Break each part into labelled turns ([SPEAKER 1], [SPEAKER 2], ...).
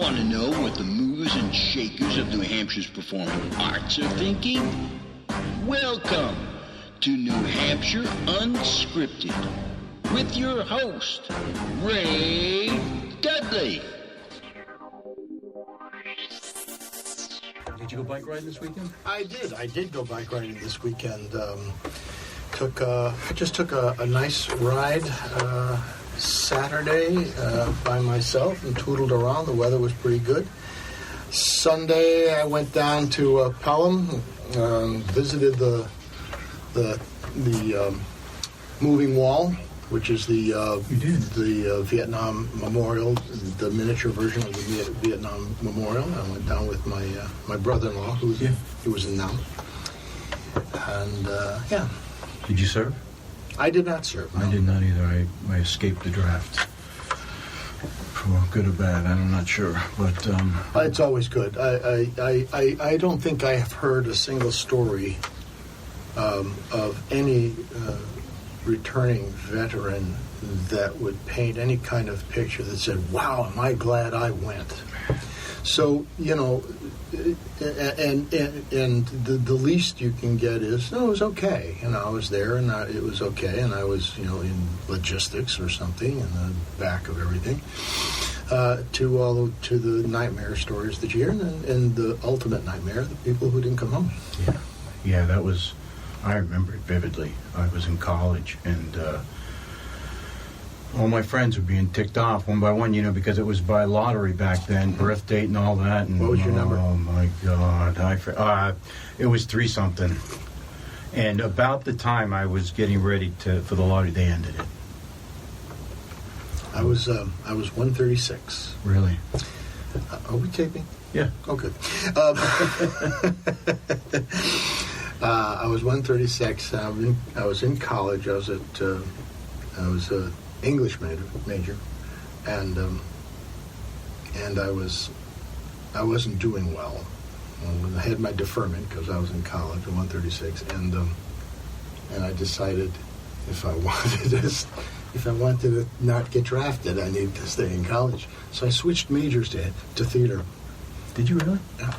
[SPEAKER 1] Want to know what the movers and shakers of New Hampshire's performing arts are thinking? Welcome to New Hampshire Unscripted with your host, Ray Dudley.
[SPEAKER 2] Did you go bike riding this weekend?
[SPEAKER 3] I did go bike riding this weekend. I just took a nice ride Saturday by myself and tootled around. The weather was pretty good. Sunday I went down to Pelham, visited the moving wall, which is the Vietnam Memorial, the miniature version of the Vietnam Memorial. I went down with my brother-in-law, who was in Nam, and yeah.
[SPEAKER 2] Did you serve?
[SPEAKER 3] I did not serve. No.
[SPEAKER 2] I did not either. I escaped the draft. For good or bad, I'm not sure, but
[SPEAKER 3] it's always good. I don't think I have heard a single story of any returning veteran that would paint any kind of picture that said, "Wow, am I glad I went." So, you know, and the least you can get is, "No, it was okay." And I was there, and it was okay, and I was, you know, in logistics or something in the back of everything. To the nightmare stories that you hear, and the ultimate nightmare, the people who didn't come home.
[SPEAKER 2] Yeah, that was. I remember it vividly. I was in college, and all my friends were being ticked off one by one, you know, because it was by lottery back then, birth date and all that. And,
[SPEAKER 3] what was your number?
[SPEAKER 2] Oh, my God. It was 3-something. And about the time I was getting ready for the lottery, they ended it.
[SPEAKER 3] I was 136.
[SPEAKER 2] Really?
[SPEAKER 3] Are we taping?
[SPEAKER 2] Yeah.
[SPEAKER 3] Oh, good. I was 136. I was in college. I was an English major, and I wasn't doing well. I had my deferment because I was in college at 136, and I decided if I wanted to not get drafted, I needed to stay in college. So I switched majors to theater.
[SPEAKER 2] Did you really?
[SPEAKER 3] Yeah.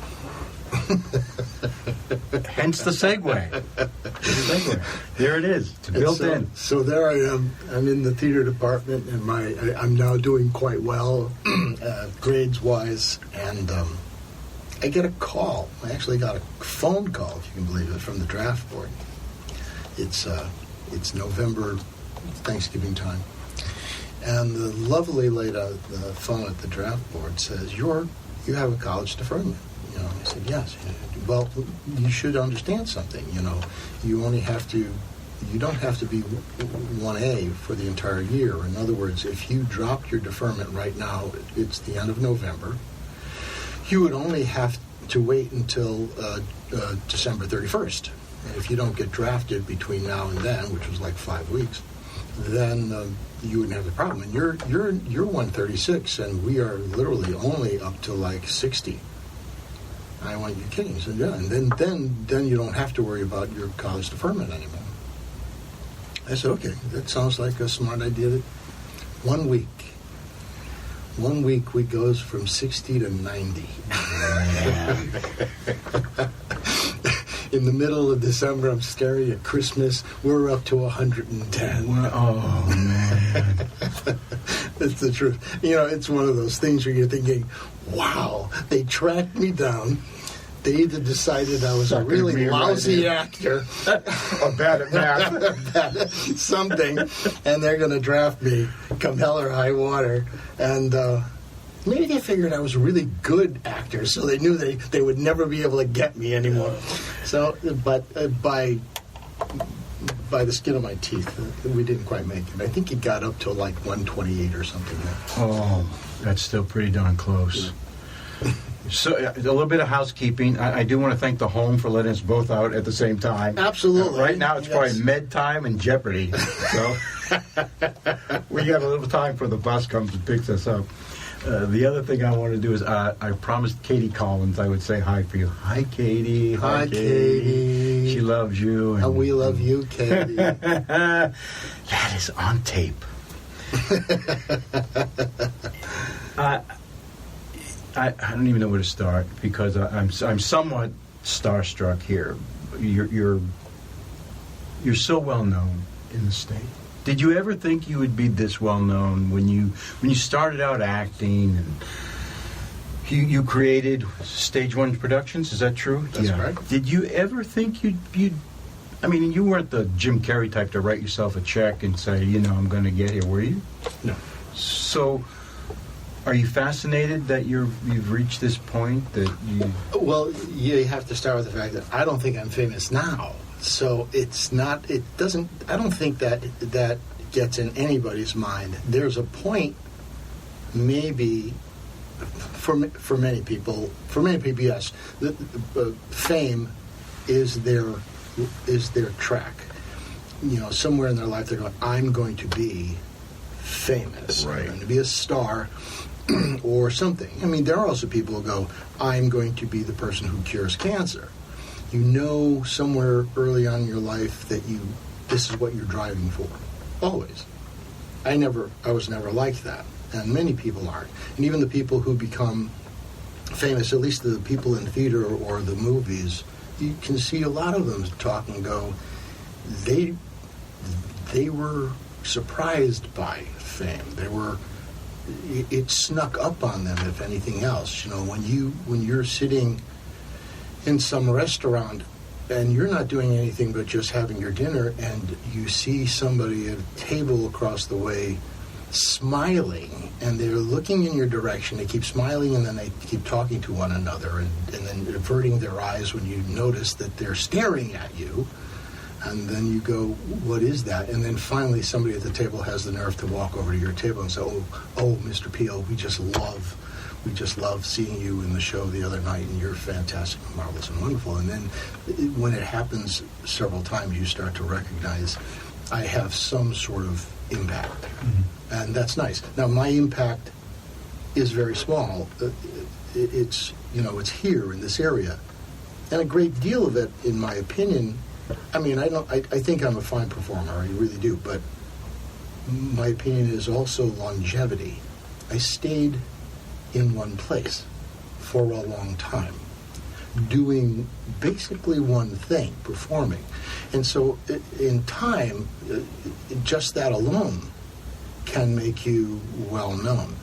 [SPEAKER 2] Hence the segue. There it is. It's built in.
[SPEAKER 3] So there I am. I'm in the theater department, and I'm now doing quite well, grades-wise. And I get a call. I actually got a phone call, if you can believe it, from the draft board. It's November, Thanksgiving time, and the lovely lady on the phone at the draft board says, "You have a college deferment." You know, I said, "Yes." "Well, you should understand something. You know, you don't have to be 1A for the entire year. In other words, if you dropped your deferment right now, it's the end of November. You would only have to wait until December 31st. If you don't get drafted between now and then, which was like 5 weeks, then you wouldn't have the problem. And you're 136, and we are literally only up to like 60. I went, "You're kidding." He said, "Yeah." And then you don't have to worry about your college deferment anymore. I said, "Okay, that sounds like a smart idea." 1 week we goes from 60 to 90. In the middle of December, I'm staring at Christmas. We're up to 110.
[SPEAKER 2] Oh, man.
[SPEAKER 3] That's the truth. You know, it's one of those things where you're thinking, wow, they tracked me down. They either decided I was a really lousy actor
[SPEAKER 2] or bad at math.
[SPEAKER 3] Something, and they're going to draft me come hell or high water. And maybe they figured I was a really good actor, so they knew they would never be able to get me anymore. So, but by the skin of my teeth, we didn't quite make it. I think it got up to like 128 or something.
[SPEAKER 2] Oh, that's still pretty darn close. So, a little bit of housekeeping. I do want to thank the home for letting us both out at the same time.
[SPEAKER 3] Absolutely.
[SPEAKER 2] Right now, it's probably med time and Jeopardy. So, we got a little time before the bus comes and picks us up. The other thing I want to do is I promised Katie Collins I would say hi for you. Hi, Katie.
[SPEAKER 3] Hi, Katie.
[SPEAKER 2] She loves you.
[SPEAKER 3] And we love you, Katie.
[SPEAKER 2] That is on tape. I don't even know where to start because I'm somewhat starstruck here. You're so well known in the state. Did you ever think you would be this well known when you started out acting and you created Stage One Productions? Is that true?
[SPEAKER 3] That's correct.
[SPEAKER 2] Did you ever think you'd? I mean, you weren't the Jim Carrey type to write yourself a check and say, I'm going to get here, were you?
[SPEAKER 3] No.
[SPEAKER 2] So, are you fascinated that you've reached this point that you?
[SPEAKER 3] Well, you have to start with the fact that I don't think I'm famous now. So it's not. It doesn't. I don't think that gets in anybody's mind. There's a point, maybe, for many people. For many people, yes, fame is their track. Somewhere in their life they're going, I'm going to be famous.
[SPEAKER 2] Right.
[SPEAKER 3] I'm going to be a star or something. I mean, there are also people who go, I'm going to be the person who cures cancer. Somewhere early on in your life that this is what you're driving for. Always. I was never like that. And many people aren't. And even the people who become famous, at least the people in theater or the movies, you can see a lot of them talk and go, they were surprised by fame. It snuck up on them, if anything else. When you're sitting in some restaurant and you're not doing anything but just having your dinner and you see somebody at a table across the way smiling and they're looking in your direction, they keep smiling and then they keep talking to one another and then averting their eyes when you notice that they're staring at you, and then you go, what is that? And then finally somebody at the table has the nerve to walk over to your table and say, oh Mr. Piehl, we just love seeing you in the show the other night, and you're fantastic, marvelous, and wonderful. And then when it happens several times, you start to recognize I have some sort of impact. Mm-hmm. And that's nice. Now, my impact is very small. It's here in this area. And a great deal of it, in my opinion, I think I'm a fine performer, I really do, but my opinion is also longevity. I stayed in one place for a long time, doing basically one thing, performing. And so in time, just that alone can make you well known,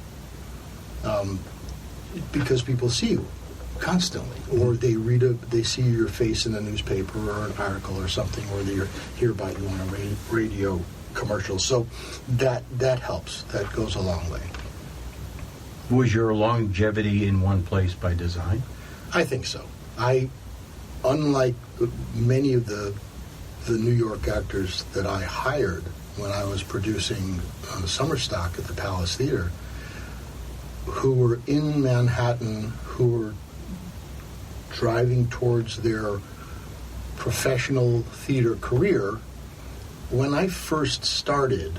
[SPEAKER 3] because people see you constantly, or they see your face in a newspaper or an article or something, or they hear about you on a radio commercial. So that helps. That goes a long way.
[SPEAKER 2] Was your longevity in one place by design?
[SPEAKER 3] I think so. Unlike many of the New York actors that I hired when I was producing summer stock at the Palace Theater, who were in Manhattan, who were driving towards their professional theater career, when I first started,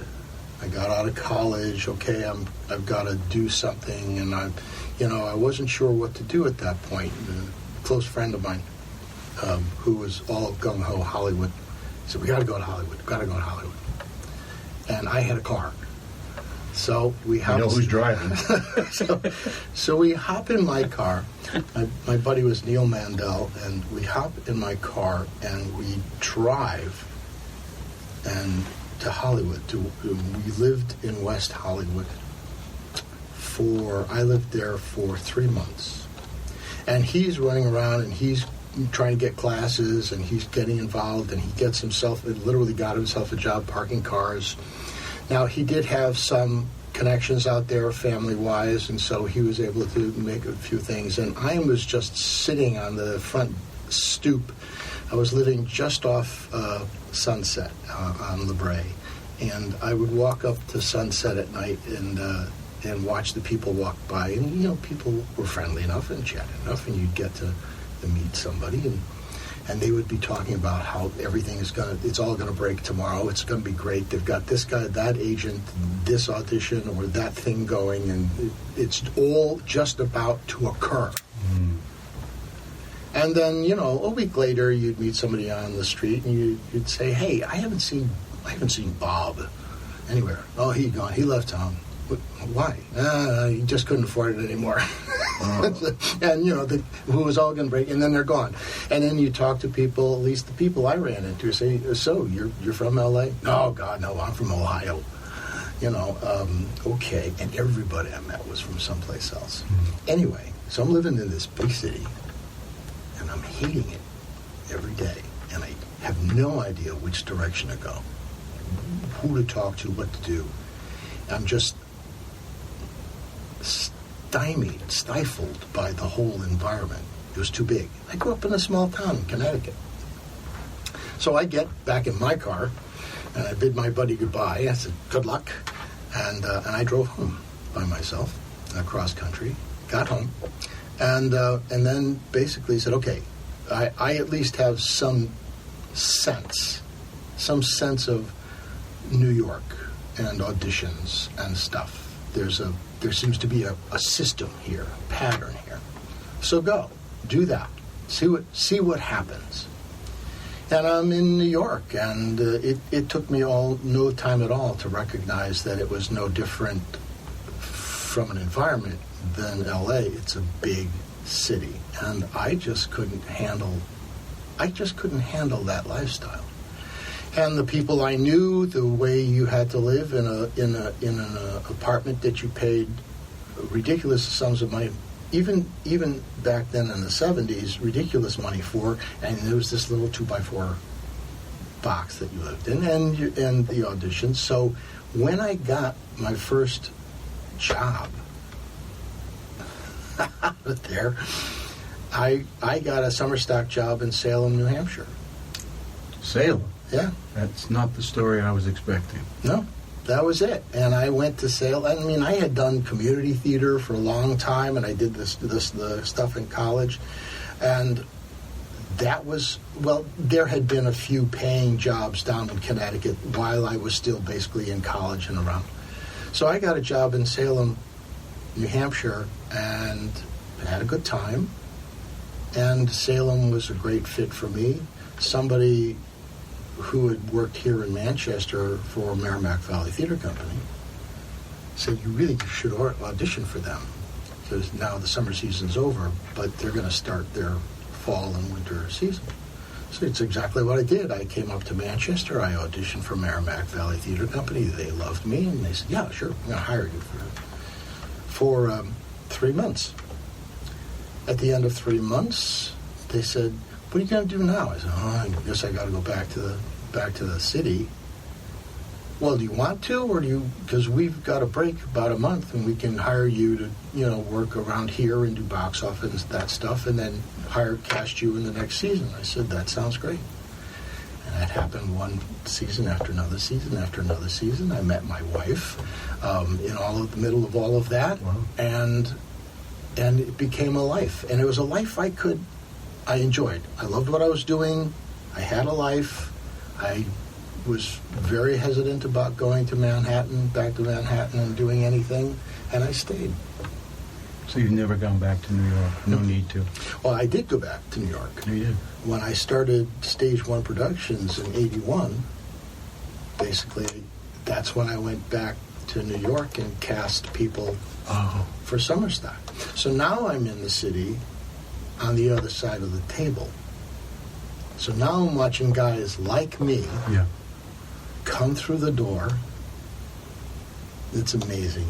[SPEAKER 3] I got out of college. Okay, I've got to do something, and I wasn't sure what to do at that point. A close friend of mine, who was all gung ho Hollywood, said, "We got to go to Hollywood. Got to go to Hollywood." And I had a car, so we hopped.
[SPEAKER 2] You know who's driving?
[SPEAKER 3] so we hop in my car. My buddy was Neil Mandel, and we hop in my car and we drive to Hollywood. We lived in West Hollywood I lived there for 3 months. And he's running around and he's trying to get classes and he's getting involved, and he literally got himself a job parking cars. Now, he did have some connections out there family-wise, and so he was able to make a few things. And I was just sitting on the front stoop. I was living just off Sunset on La Brea, and I would walk up to Sunset at night and watch the people walk by. And, people were friendly enough and chatty enough, and you'd get to meet somebody, and they would be talking about how everything it's all going to break tomorrow. It's going to be great. They've got this guy, that agent, this audition, or that thing going, and it's all just about to occur. Mm. And then, a week later, you'd meet somebody on the street, and you'd say, "Hey, I haven't seen Bob anywhere." "Oh, he's gone. He left town." "Why?" "He just couldn't afford it anymore." And, who was all going to break, and then they're gone. And then you talk to people, at least the people I ran into, say, so, you're from L.A.? No, God, no, I'm from Ohio. Okay. And everybody I met was from someplace else. Anyway, so I'm living in this big city, and I'm hating it every day. And I have no idea which direction to go, who to talk to, what to do. I'm just stymied, stifled by the whole environment. It was too big. I grew up in a small town in Connecticut. So I get back in my car, and I bid my buddy goodbye. I said, good luck. And I drove home by myself, across country, got home, and then basically said, okay, I at least have some sense of New York and auditions and stuff. There seems to be a system here, a pattern here. So go, do that, see what happens. And I'm in New York, and it took me no time at all to recognize that it was no different from an environment than L.A. It's a big city, and I just couldn't handle that lifestyle. And the people I knew, the way you had to live in an apartment that you paid ridiculous sums of money, even back then in the 70s, ridiculous money for, and there was this little 2x4 box that you lived in, and the auditions. So when I got my first job there, I got a summer stock job in Salem, New Hampshire.
[SPEAKER 2] Salem?
[SPEAKER 3] Yeah.
[SPEAKER 2] That's not the story I was expecting.
[SPEAKER 3] No, that was it. And I went to Salem. I mean, I had done community theater for a long time, and I did the stuff in college. And that was, well, there had been a few paying jobs down in Connecticut while I was still basically in college and around. So I got a job in Salem, New Hampshire, and had a good time. And Salem was a great fit for me. Somebody who had worked here in Manchester for Merrimack Valley Theater Company said, you really should audition for them, because now the summer season's over, but they're going to start their fall and winter season. So it's exactly what I did. I came up to Manchester, I auditioned for Merrimack Valley Theater Company. They loved me, and they said, yeah, sure, we're going to hire you for 3 months. At the end of 3 months, they said, what are you going to do now? I said, I guess I got to go back to the city. Well, do you want to, or do you? Because we've got a break about a month, and we can hire you to, work around here and do box office and that stuff, and then cast you in the next season. I said, that sounds great. And that happened one season after another season after another season. I met my wife in the middle of all of that,
[SPEAKER 2] wow.
[SPEAKER 3] and it became a life, and it was a life I enjoyed. I loved what I was doing. I had a life. I was very hesitant about going to back to Manhattan and doing anything, and I stayed.
[SPEAKER 2] So you've never gone back to New York? No need to.
[SPEAKER 3] Well, I did go back to New York.
[SPEAKER 2] You did?
[SPEAKER 3] When I started Stage 1 Productions in 81, basically, that's when I went back to New York and cast people for summer stock. So now I'm in the city on the other side of the table. So now I'm watching guys like me come through the door. It's amazing,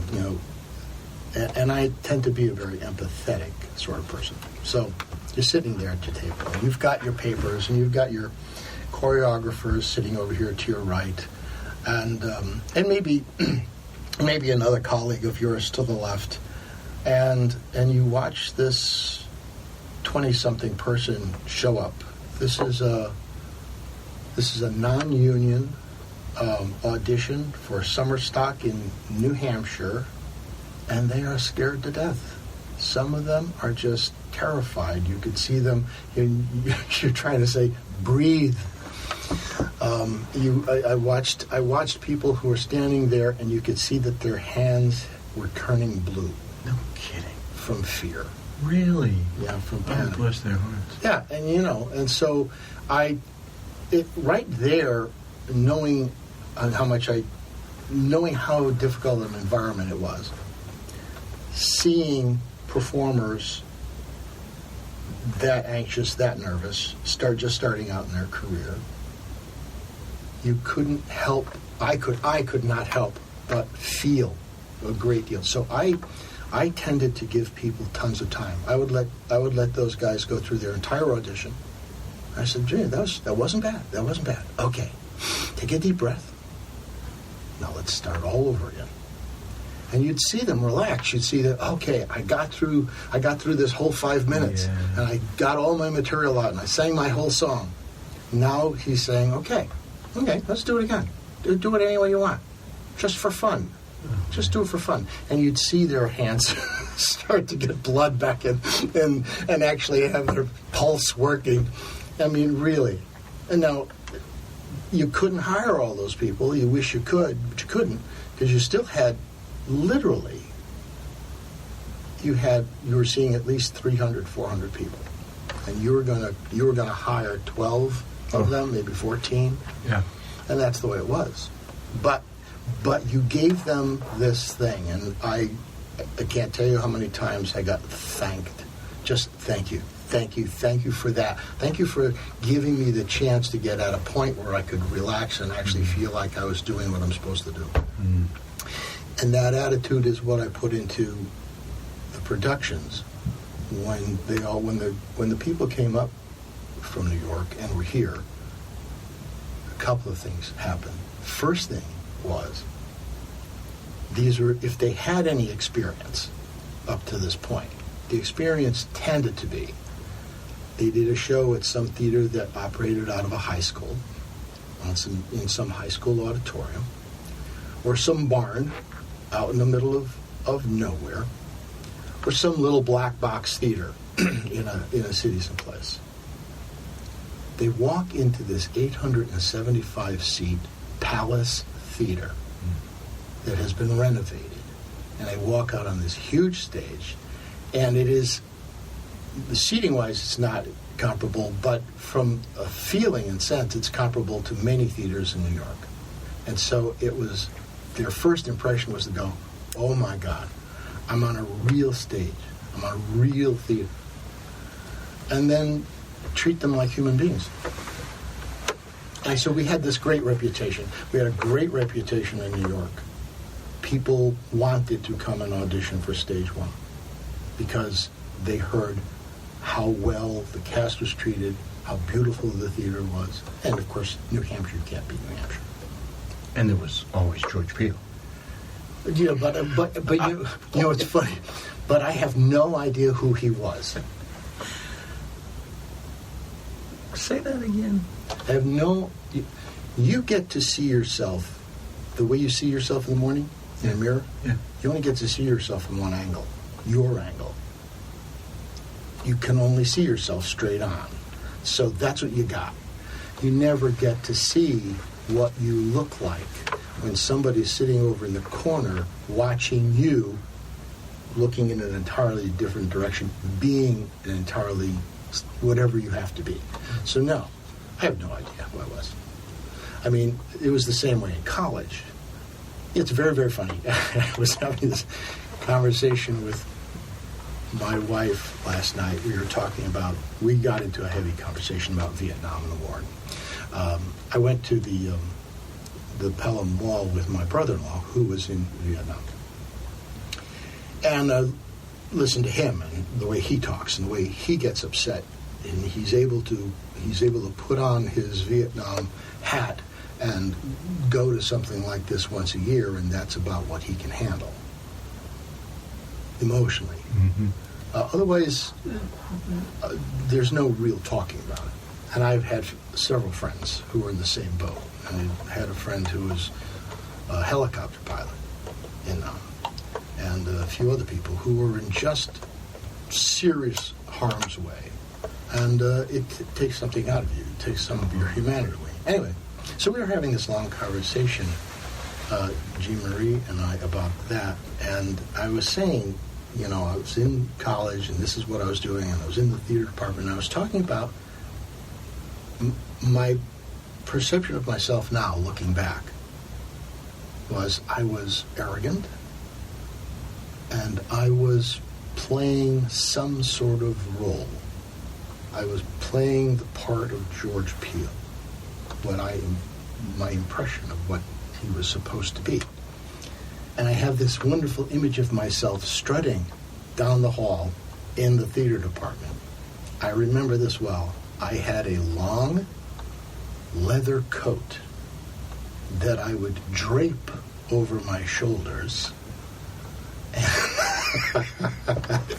[SPEAKER 3] and I tend to be a very empathetic sort of person. So you're sitting there at your table, and you've got your papers, and you've got your choreographers sitting over here to your right, and maybe another colleague of yours to the left, and you watch this 20-something person show up. This is a non-union audition for summer stock in New Hampshire, and they are scared to death. Some of them are just terrified. You could see them. You're trying to say, breathe. I watched people who were standing there, and you could see that their hands were turning blue.
[SPEAKER 2] No kidding.
[SPEAKER 3] From fear.
[SPEAKER 2] Really?
[SPEAKER 3] Yeah, from panic.
[SPEAKER 2] Bless their hearts.
[SPEAKER 3] Yeah, and so right there, knowing how difficult an environment it was, seeing performers that anxious, that nervous, starting out in their career, you couldn't help. I could not help but feel a great deal. So I tended to give people tons of time. I would let those guys go through their entire audition. I said, "Gee, that wasn't bad. That wasn't bad. Okay, take a deep breath. Now let's start all over again." And you'd see them relax. You'd see that, okay, I got through this whole 5 minutes, and I got all my material out, and I sang my whole song. Now he's saying, okay, let's do it again. Do it any way you want, just for fun. Just do it for fun. And you'd see their hands start to get blood back in and actually have their pulse working. I mean, really. And now, you couldn't hire all those people. You wish you could, but you couldn't, because you still had, literally, you were seeing at least 300, 400 people. And you were gonna hire 12 of them, maybe 14.
[SPEAKER 2] Yeah.
[SPEAKER 3] And that's the way it was. But you gave them this thing, and I can't tell you how many times I got thanked. Just thank you for that. Thank you for giving me the chance to get at a point where I could relax and actually feel like I was doing what I'm supposed to do. Mm. And that attitude is what I put into the productions. When the people came up from New York and were here, a couple of things happened. First thing was, if they had any experience up to this point, the experience tended to be, they did a show at some theater that operated out of a high school, in some high school auditorium, or some barn out in the middle of nowhere, or some little black box theater in a city someplace. They walk into this 875-seat Palace Theater that has been renovated, and they walk out on this huge stage, and it is, seating-wise, it's not comparable, but from a feeling and sense, it's comparable to many theaters in New York. And so it was, their first impression was to go, oh my God, I'm on a real stage. I'm on a real theater. And then treat them like human beings. And so we had this great reputation. We had a great reputation in New York. People wanted to come and audition for Stage One because they heard how well the cast was treated, how beautiful the theater was, and of course, New Hampshire, you can't beat New Hampshire.
[SPEAKER 2] And there was always George Piehl.
[SPEAKER 3] Yeah, but you know, it's funny, but I have no idea who he was.
[SPEAKER 2] Say that again.
[SPEAKER 3] I have no. You get to see yourself the way you see yourself in the morning in a mirror.
[SPEAKER 2] Yeah.
[SPEAKER 3] You only get to see yourself from one angle, your angle. You can only see yourself straight on. So that's what you got. You never get to see what you look like when somebody's sitting over in the corner watching you, looking in an entirely different direction, being an entirely whatever you have to be. So no, I have no idea who I was. I mean, it was the same way in college. It's very, very funny. I was having this conversation with my wife last night. We got into a heavy conversation about Vietnam and the war. I went to the Pelham Wall with my brother-in-law, who was in Vietnam, and listened to him and the way he talks and the way he gets upset, and he's able to put on his Vietnam hat and go to something like this once a year, and that's about what he can handle emotionally. Mm-hmm. Otherwise, there's no real talking about it. And I've had several friends who were in the same boat. I had a friend who was a helicopter pilot in and a few other people who were in just serious harm's way. And it takes something out of you. It takes some of your humanity away. Anyway, so we were having this long conversation, Jean Marie and I, about that. And I was saying, you know, I was in college and this is what I was doing, and I was in the theater department, and I was talking about my perception of myself now, looking back, was I was arrogant, and I was playing some sort of role. I was playing the part of George Piehl, my impression of what he was supposed to be. And I have this wonderful image of myself strutting down the hall in the theater department. I remember this well. I had a long leather coat that I would drape over my shoulders.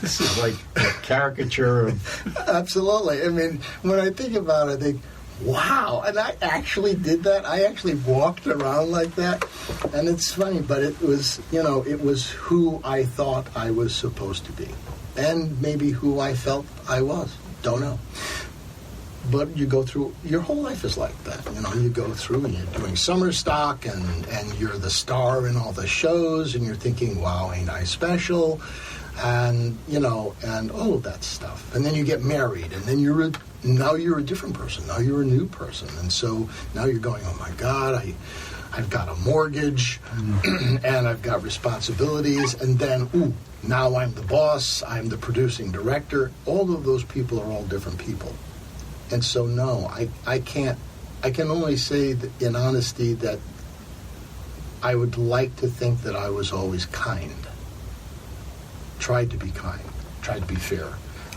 [SPEAKER 2] This is like a caricature of...
[SPEAKER 3] Absolutely. I mean, when I think about it, I think, wow. And I actually did that. I actually walked around like that. And it's funny, but it was, it was who I thought I was supposed to be. And maybe who I felt I was. Don't know. But you go through, your whole life is like that. You go through and you're doing summer stock and you're the star in all the shows and you're thinking, wow, ain't I special? And, and all of that stuff. And then you get married and then now you're a different person. Now you're a new person. And so now you're going, oh my God, I've got a mortgage and I've got responsibilities. And then, now I'm the boss, I'm the producing director. All of those people are all different people. And so, no, I can only say that in honesty that I would like to think that I was always kind. Tried to be kind, tried to be fair.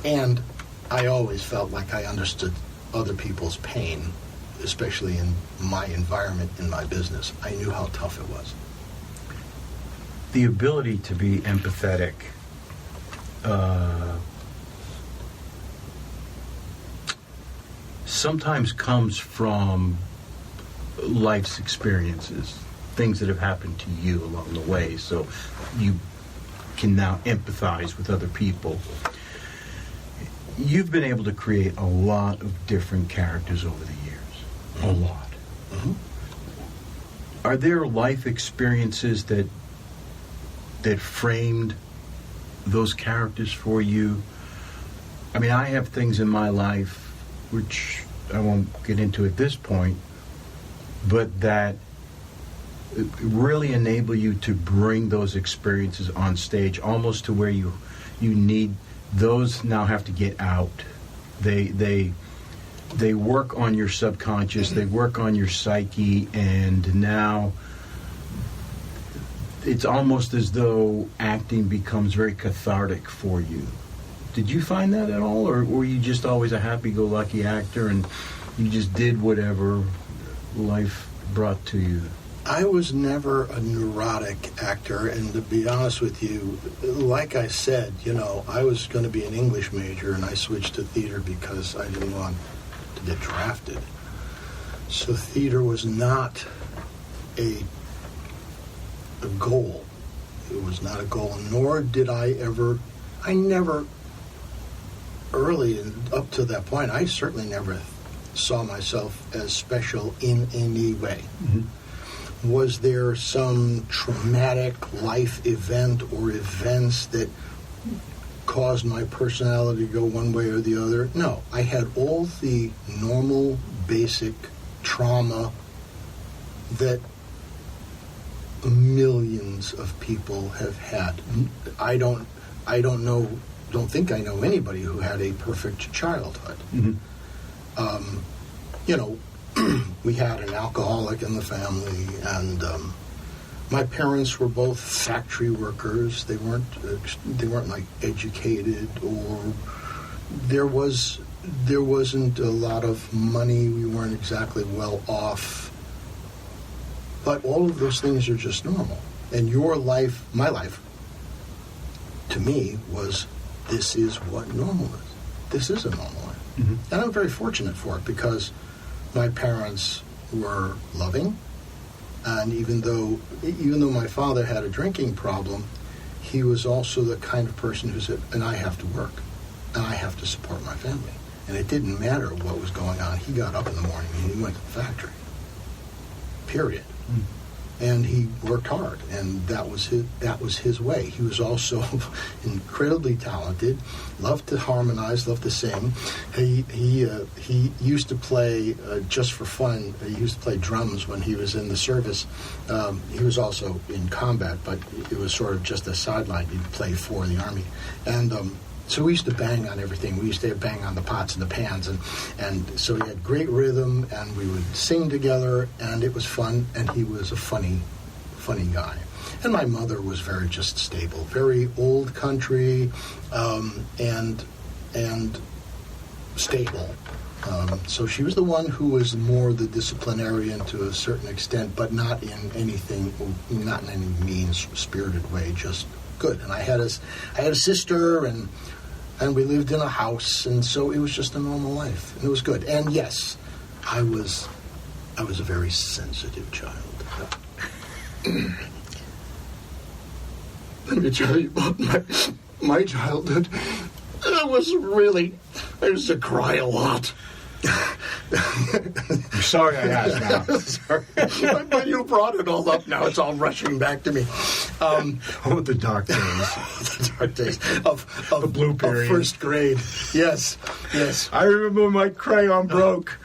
[SPEAKER 3] And I always felt like I understood other people's pain, especially in my environment, in my business. I knew how tough it was.
[SPEAKER 2] The ability to be empathetic sometimes comes from life's experiences, things that have happened to you along the way, so you can now empathize with other people. You've been able to create a lot of different characters over the years. A lot.
[SPEAKER 3] Mm-hmm.
[SPEAKER 2] Are there life experiences that framed those characters for you? I mean, I have things in my life which I won't get into at this point, but that really enable you to bring those experiences on stage, almost to where you need those now have to get out. They work on your subconscious, they work on your psyche, and now it's almost as though acting becomes very cathartic for you. Did you find that at all, or were you just always a happy-go-lucky actor and you just did whatever life brought to you?
[SPEAKER 3] I was never a neurotic actor, and to be honest with you, like I said, I was going to be an English major, and I switched to theater because I didn't want to get drafted. So theater was not a goal. It was not a goal, nor did I never, early and up to that point, I certainly never saw myself as special in any way. Mm-hmm. Was there some traumatic life event or events that caused my personality to go one way or the other? No. I had all the normal, basic trauma that millions of people have had. I don't think I know anybody who had a perfect childhood. Mm-hmm. We had an alcoholic in the family, and my parents were both factory workers. They weren't like educated, or there wasn't a lot of money. We weren't exactly well off. But all of those things are just normal. And your life, my life, to me, was, this is what normal is. This is a normal life. Mm-hmm. And I'm very fortunate for it, because my parents were loving, and even though my father had a drinking problem, he was also the kind of person who said, and I have to work, and I have to support my family. And it didn't matter what was going on. He got up in the morning and he went to the factory. Period. And he worked hard, and that was his way. He was also incredibly talented, loved to harmonize, loved to sing. He used to play just for fun. He used to play drums when he was in the service. He was also in combat, but it was sort of just a sideline. He'd play for the Army, and so we used to bang on everything. We used to bang on the pots and the pans, and so he had great rhythm, and we would sing together, and it was fun, and he was a funny guy. And my mother was very just stable, very old country, and stable. So she was the one who was more the disciplinarian to a certain extent, but not in any mean-spirited way, just good. And I had a sister, and we lived in a house, and so it was just a normal life, and it was good. And yes, I was a very sensitive child. Let me tell you about my childhood. I used to cry a lot.
[SPEAKER 2] I'm sorry I asked now.
[SPEAKER 3] Sorry. But you brought it all up now. It's all rushing back to me.
[SPEAKER 2] The dark days.
[SPEAKER 3] The dark days of
[SPEAKER 2] the blue period.
[SPEAKER 3] Of first grade. Yes.
[SPEAKER 2] I remember when my crayon broke.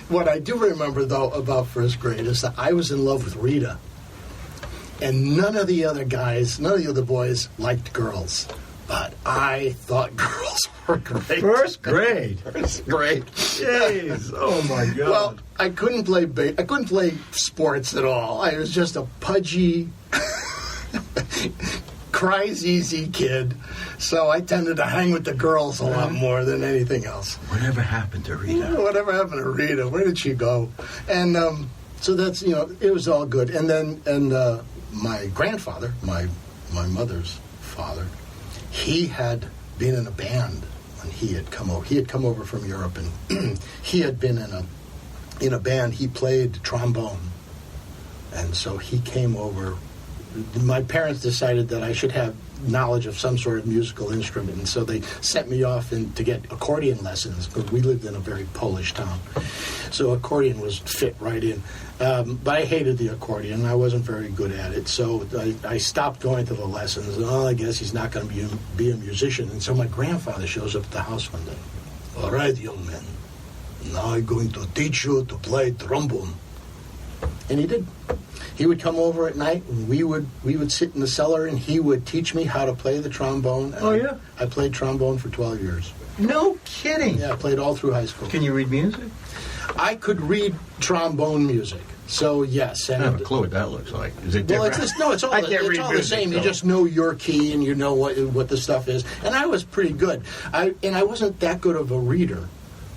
[SPEAKER 3] What I do remember, though, about first grade is that I was in love with Rita. And none of the other boys liked girls. But I thought girls were great.
[SPEAKER 2] First grade.
[SPEAKER 3] First grade.
[SPEAKER 2] Jeez. Oh my God.
[SPEAKER 3] Well, I couldn't play sports at all. I was just a pudgy, cries easy kid. So I tended to hang with the girls a lot more than anything else.
[SPEAKER 2] Whatever happened to Rita?
[SPEAKER 3] Whatever happened to Rita? Where did she go? And so that's, it was all good. And then my grandfather, my mother's father, he had been in a band when he had come over. He had come over from Europe, and he had been in a band. He played trombone, and so he came over. My parents decided that I should have knowledge of some sort of musical instrument, and so they sent me off to get accordion lessons, because we lived in a very Polish town. So accordion was fit right in. But I hated the accordion. I wasn't very good at it, so I stopped going to the lessons. I guess he's not going to be a musician. And so my grandfather shows up at the house one day. All right, young man, now I'm going to teach you to play trombone. And he did. He would come over at night, and we would sit in the cellar, and he would teach me how to play the trombone.
[SPEAKER 2] Oh, yeah?
[SPEAKER 3] I played trombone for 12 years.
[SPEAKER 2] No kidding.
[SPEAKER 3] Yeah, I played all through high school.
[SPEAKER 2] Can you read music?
[SPEAKER 3] I could read trombone music, so yes. And
[SPEAKER 2] I have a clue what that looks like. Is it different?
[SPEAKER 3] Well, it's all the same.
[SPEAKER 2] So.
[SPEAKER 3] You just know your key, and you know what the stuff is. And I was pretty good. I wasn't that good of a reader,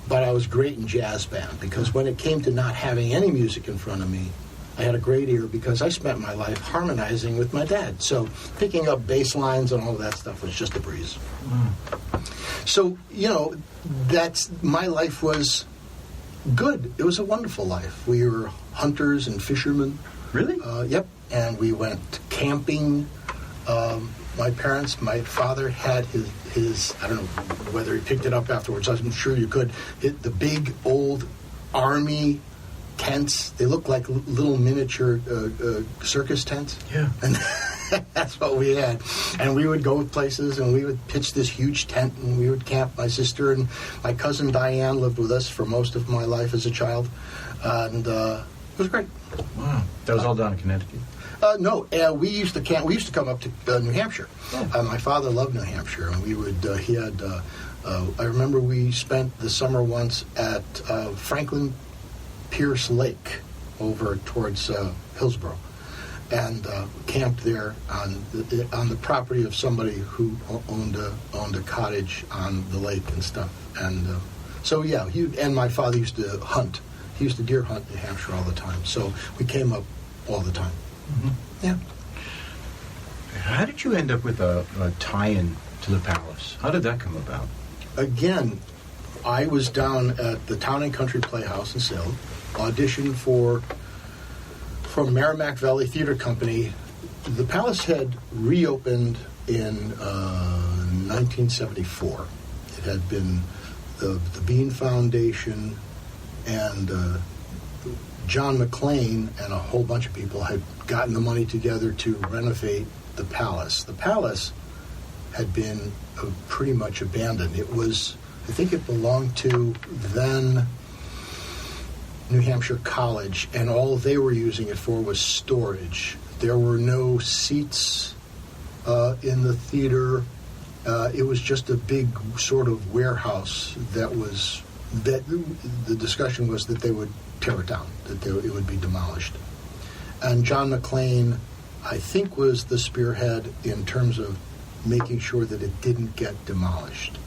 [SPEAKER 3] but I was great in jazz band, because when it came to not having any music in front of me, I had a great ear, because I spent my life harmonizing with my dad. So picking up bass lines and all of that stuff was just a breeze. So, my life was good. It was a wonderful life. We were hunters and fishermen.
[SPEAKER 2] Really?
[SPEAKER 3] Yep. And we went camping. My father had his, I don't know whether he picked it up afterwards. I'm sure you could. The big old Army tents. They look like little miniature circus tents.
[SPEAKER 2] Yeah.
[SPEAKER 3] And that's what we had. And we would go places, and we would pitch this huge tent, and we would camp. My sister and my cousin Diane lived with us for most of my life as a child. And it was great.
[SPEAKER 2] Wow. That was all down in Connecticut?
[SPEAKER 3] No, we used to camp. We used to come up to New Hampshire. Oh. My father loved New Hampshire, and we would. He had. I remember we spent the summer once at Franklin Pierce Lake over towards Hillsborough, and camped there on the property of somebody who owned a cottage on the lake and stuff. And so yeah, and my father used to hunt. He used to deer hunt in New Hampshire all the time. So we came up all the time. Mm-hmm. Yeah.
[SPEAKER 2] How did you end up with a tie-in to the Palace? How did that come about?
[SPEAKER 3] Again, I was down at the Town and Country Playhouse in Salem, auditioned for Merrimack Valley Theater Company. The Palace had reopened in 1974. It had been the Bean Foundation and John McLean and a whole bunch of people had gotten the money together to renovate the Palace. The Palace had been pretty much abandoned. It was, I think it belonged to then New Hampshire College, and all they were using it for was storage. There were no seats in the theater. It was just a big sort of warehouse that the discussion was that they would tear it down, that it would be demolished. And John McLean, I think, was the spearhead in terms of making sure that it didn't get demolished.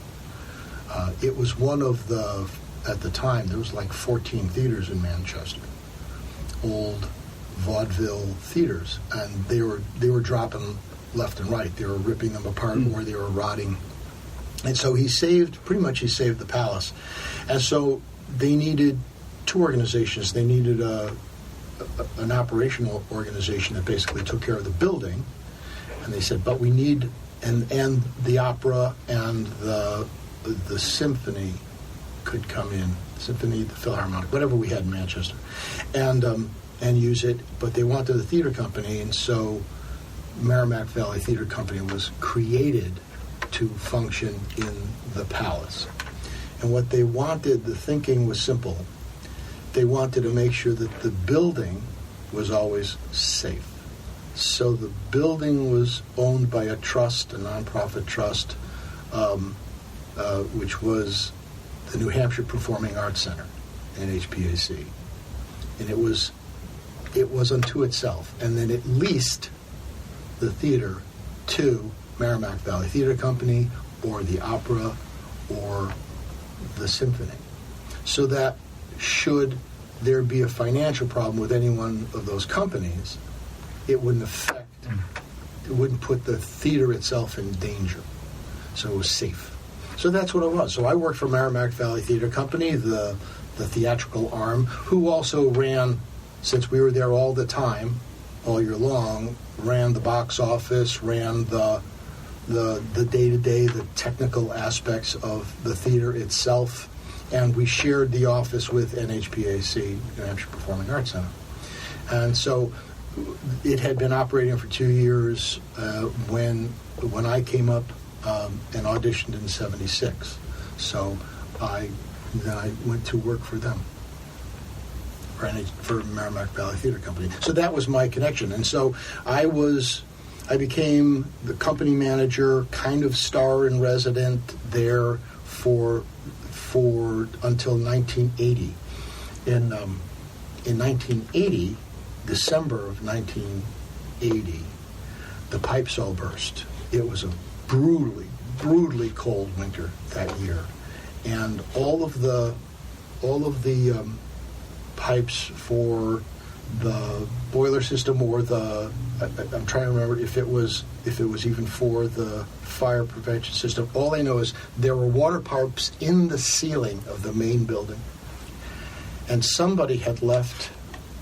[SPEAKER 3] It was one of the, at the time, there was like 14 theaters in Manchester, old vaudeville theaters, and they were dropping left and right. They were ripping them apart or they were rotting. And so he saved the Palace. And so they needed two organizations. They needed an operational organization that basically took care of the building. And they said, but we need, and the opera and the symphony could come in, symphony, the Philharmonic, whatever we had in Manchester, and use it. But they wanted a theater company, and so Merrimack Valley Theater Company was created to function in the Palace. And what they wanted, the thinking was simple. They wanted to make sure that the building was always safe. So the building was owned by a trust, a nonprofit trust, which was the New Hampshire Performing Arts Center, NHPAC. And it was unto itself. And then it leased the theater to Merrimack Valley Theater Company or the opera or the symphony. So that should there be a financial problem with any one of those companies, it wouldn't put the theater itself in danger. So it was safe. So that's what it was. So I worked for Merrimack Valley Theater Company, the theatrical arm, who also ran, since we were there all the time, all year long, ran the box office, ran the day-to-day, the technical aspects of the theater itself, and we shared the office with NHPAC, New Hampshire Performing Arts Center. And so it had been operating for 2 years when I came up and auditioned in '76. So then I went to work for them, for Merrimack Valley Theater Company. So that was my connection. And so I became the company manager, kind of star in resident there for until 1980. In 1980, December of 1980, the pipes all burst. It was a brutally cold winter that year, and all of the pipes for the boiler system or I'm trying to remember if it was even for the fire prevention system. All I know is there were water pipes in the ceiling of the main building, and somebody had left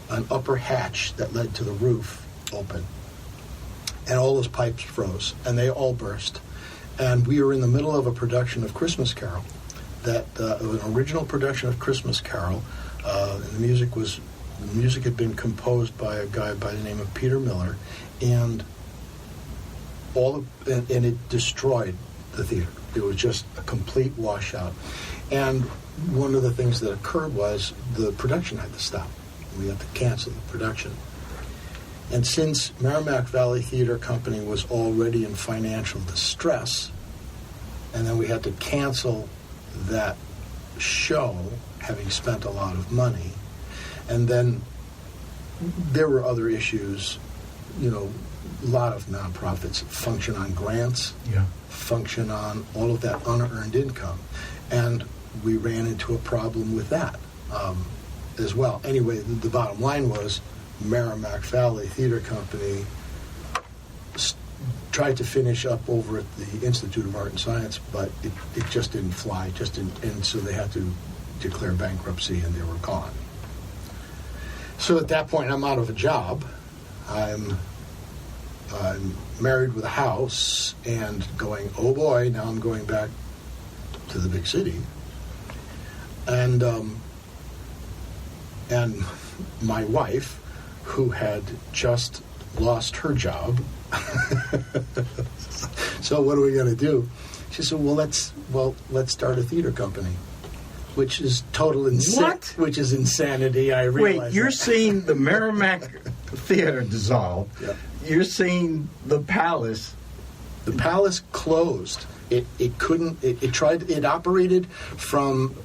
[SPEAKER 3] an upper hatch that led to the roof open, and all those pipes froze and they all burst. And we were in the middle of a production of Christmas Carol, an original production of Christmas Carol, and the music had been composed by a guy by the name of Peter Miller, and it destroyed the theater. It was just a complete washout. And one of the things that occurred was the production had to stop. We had to cancel the production. And since Merrimack Valley Theater Company was already in financial distress, and then we had to cancel that show, having spent a lot of money, and then there were other issues. A lot of nonprofits function on grants, function on all of that unearned income, and we ran into a problem with that as well. Anyway, the bottom line was Merrimack Valley Theater Company tried to finish up over at the Institute of Art and Science, but it just didn't fly, and so they had to declare bankruptcy, and they were gone. So at that point, I'm out of a job. I'm married with a house and going, oh boy, now I'm going back to the big city. And And my wife, who had just lost her job, so what are we going to do? She said, well, let's start a theater company, which is total
[SPEAKER 2] What?
[SPEAKER 3] Which is insanity. I realize.
[SPEAKER 2] Wait, you're seeing the Merrimack Theater dissolve.
[SPEAKER 3] Yep.
[SPEAKER 2] You're seeing the Palace.
[SPEAKER 3] The Palace closed. It couldn't. It tried. It operated from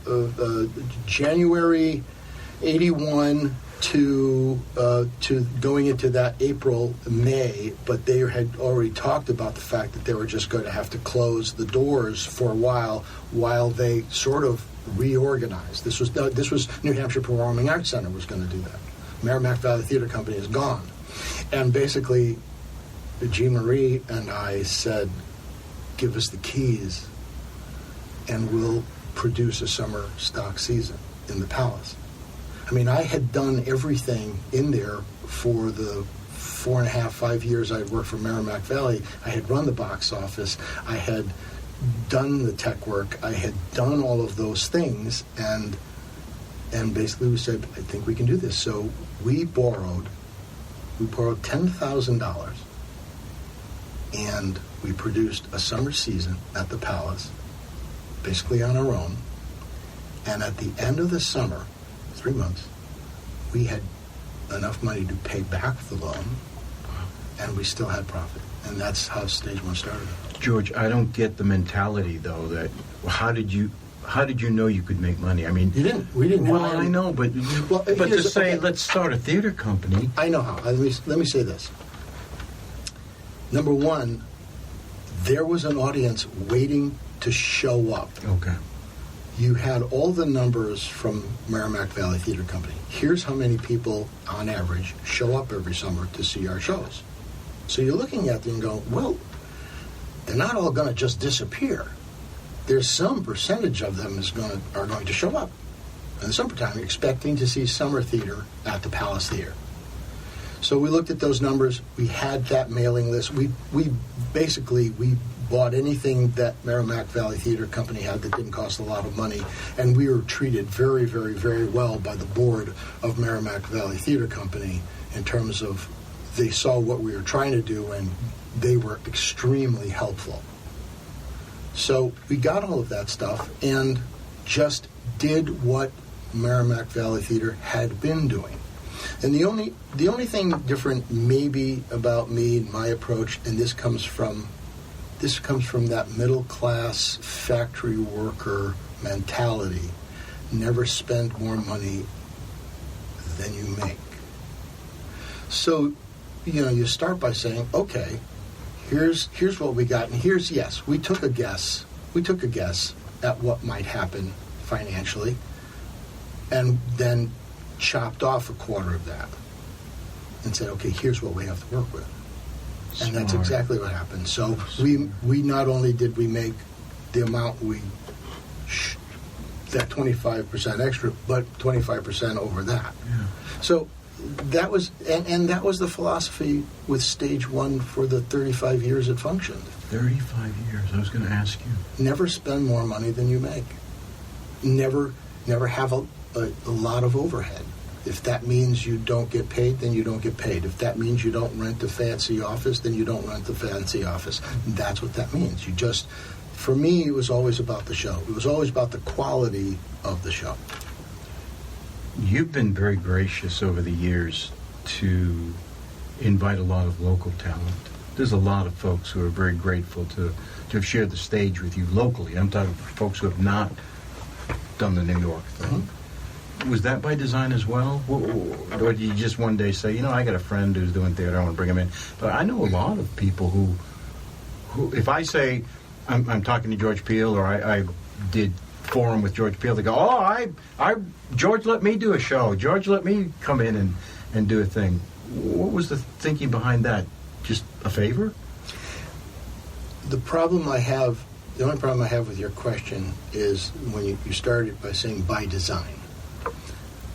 [SPEAKER 3] January '81 to going into that April, May, but they had already talked about the fact that they were just going to have to close the doors for a while they sort of reorganized. This was New Hampshire Performing Arts Center was going to do that. Merrimack Valley Theater Company is gone, and basically, Jean Marie and I said, "Give us the keys, and we'll produce a summer stock season in the Palace." I mean, I had done everything in there for the 4.5, 5 years I'd worked for Merrimack Valley. I had run the box office. I had done the tech work. I had done all of those things, and basically we said, I think we can do this. So we borrowed $10,000, and we produced a summer season at the Palace, basically on our own. And at the end of the summer, 3 months, we had enough money to pay back the loan, and we still had profit. And that's how Stage One started.
[SPEAKER 2] George, I don't get the mentality though. That how did you know you could make money? I mean,
[SPEAKER 3] You didn't. We didn't.
[SPEAKER 2] Well,
[SPEAKER 3] have
[SPEAKER 2] I know, but to
[SPEAKER 3] here's-
[SPEAKER 2] say
[SPEAKER 3] okay.
[SPEAKER 2] let's start a theater company.
[SPEAKER 3] I know how. Let me say this. Number one, there was an audience waiting to show up.
[SPEAKER 2] Okay.
[SPEAKER 3] You had all the numbers from Merrimack Valley Theater Company. Here's how many people, on average, show up every summer to see our shows. So you're looking at them and going, well, they're not all going to just disappear. There's some percentage of them are going to show up in the summertime, expecting to see summer theater at the Palace Theater. So we looked at those numbers. We had that mailing list. We basically bought anything that Merrimack Valley Theater Company had that didn't cost a lot of money, and we were treated very, very, very well by the board of Merrimack Valley Theater Company in terms of they saw what we were trying to do, and they were extremely helpful. So we got all of that stuff and just did what Merrimack Valley Theater had been doing. And the only thing different maybe about me and my approach, and this comes from that middle class factory worker mentality: never spend more money than you make. So, you start by saying, okay, here's what we got, and we took a guess at what might happen financially, and then chopped off a quarter of that and said, okay, here's what we have to work with. And that's
[SPEAKER 2] Smart.
[SPEAKER 3] exactly what happened. So we not only did we make the amount that 25% extra, but 25% over that.
[SPEAKER 2] Yeah.
[SPEAKER 3] So that was, and that was the philosophy with Stage One for the 35 years it functioned.
[SPEAKER 2] 35 years. I was going to ask you.
[SPEAKER 3] Never spend more money than you make. Never have a lot of overhead. If that means you don't get paid, then you don't get paid. If that means you don't rent a fancy office, then you don't rent the fancy office. That's what that means. For me, it was always about the show. It was always about the quality of the show.
[SPEAKER 2] You've been very gracious over the years to invite a lot of local talent. There's a lot of folks who are very grateful to have shared the stage with you locally. I'm talking folks who have not done the New York thing.
[SPEAKER 3] Mm-hmm.
[SPEAKER 2] Was that by design as well? Or did you just one day say, I got a friend who's doing theater, I want to bring him in? But I know a lot of people who if I say I'm talking to George Piehl, or I did forum with George Piehl, they go, George let me do a show. George let me come in and do a thing. What was the thinking behind that? Just a favor?
[SPEAKER 3] The only problem I have with your question is when you started by saying by design.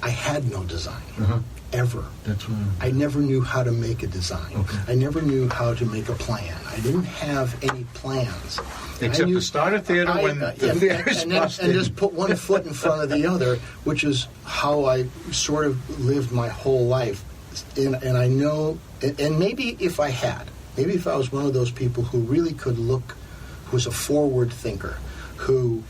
[SPEAKER 3] I had no design.
[SPEAKER 2] Uh-huh.
[SPEAKER 3] ever.
[SPEAKER 2] That's what
[SPEAKER 3] I never knew how to make a design.
[SPEAKER 2] Okay.
[SPEAKER 3] I never knew how to make a plan. I didn't have any plans.
[SPEAKER 2] Except to start a theater when the theater's busted.
[SPEAKER 3] And just put one foot in front of the other, which is how I sort of lived my whole life. And I know, and maybe if I was one of those people who really could look, who was a forward thinker, who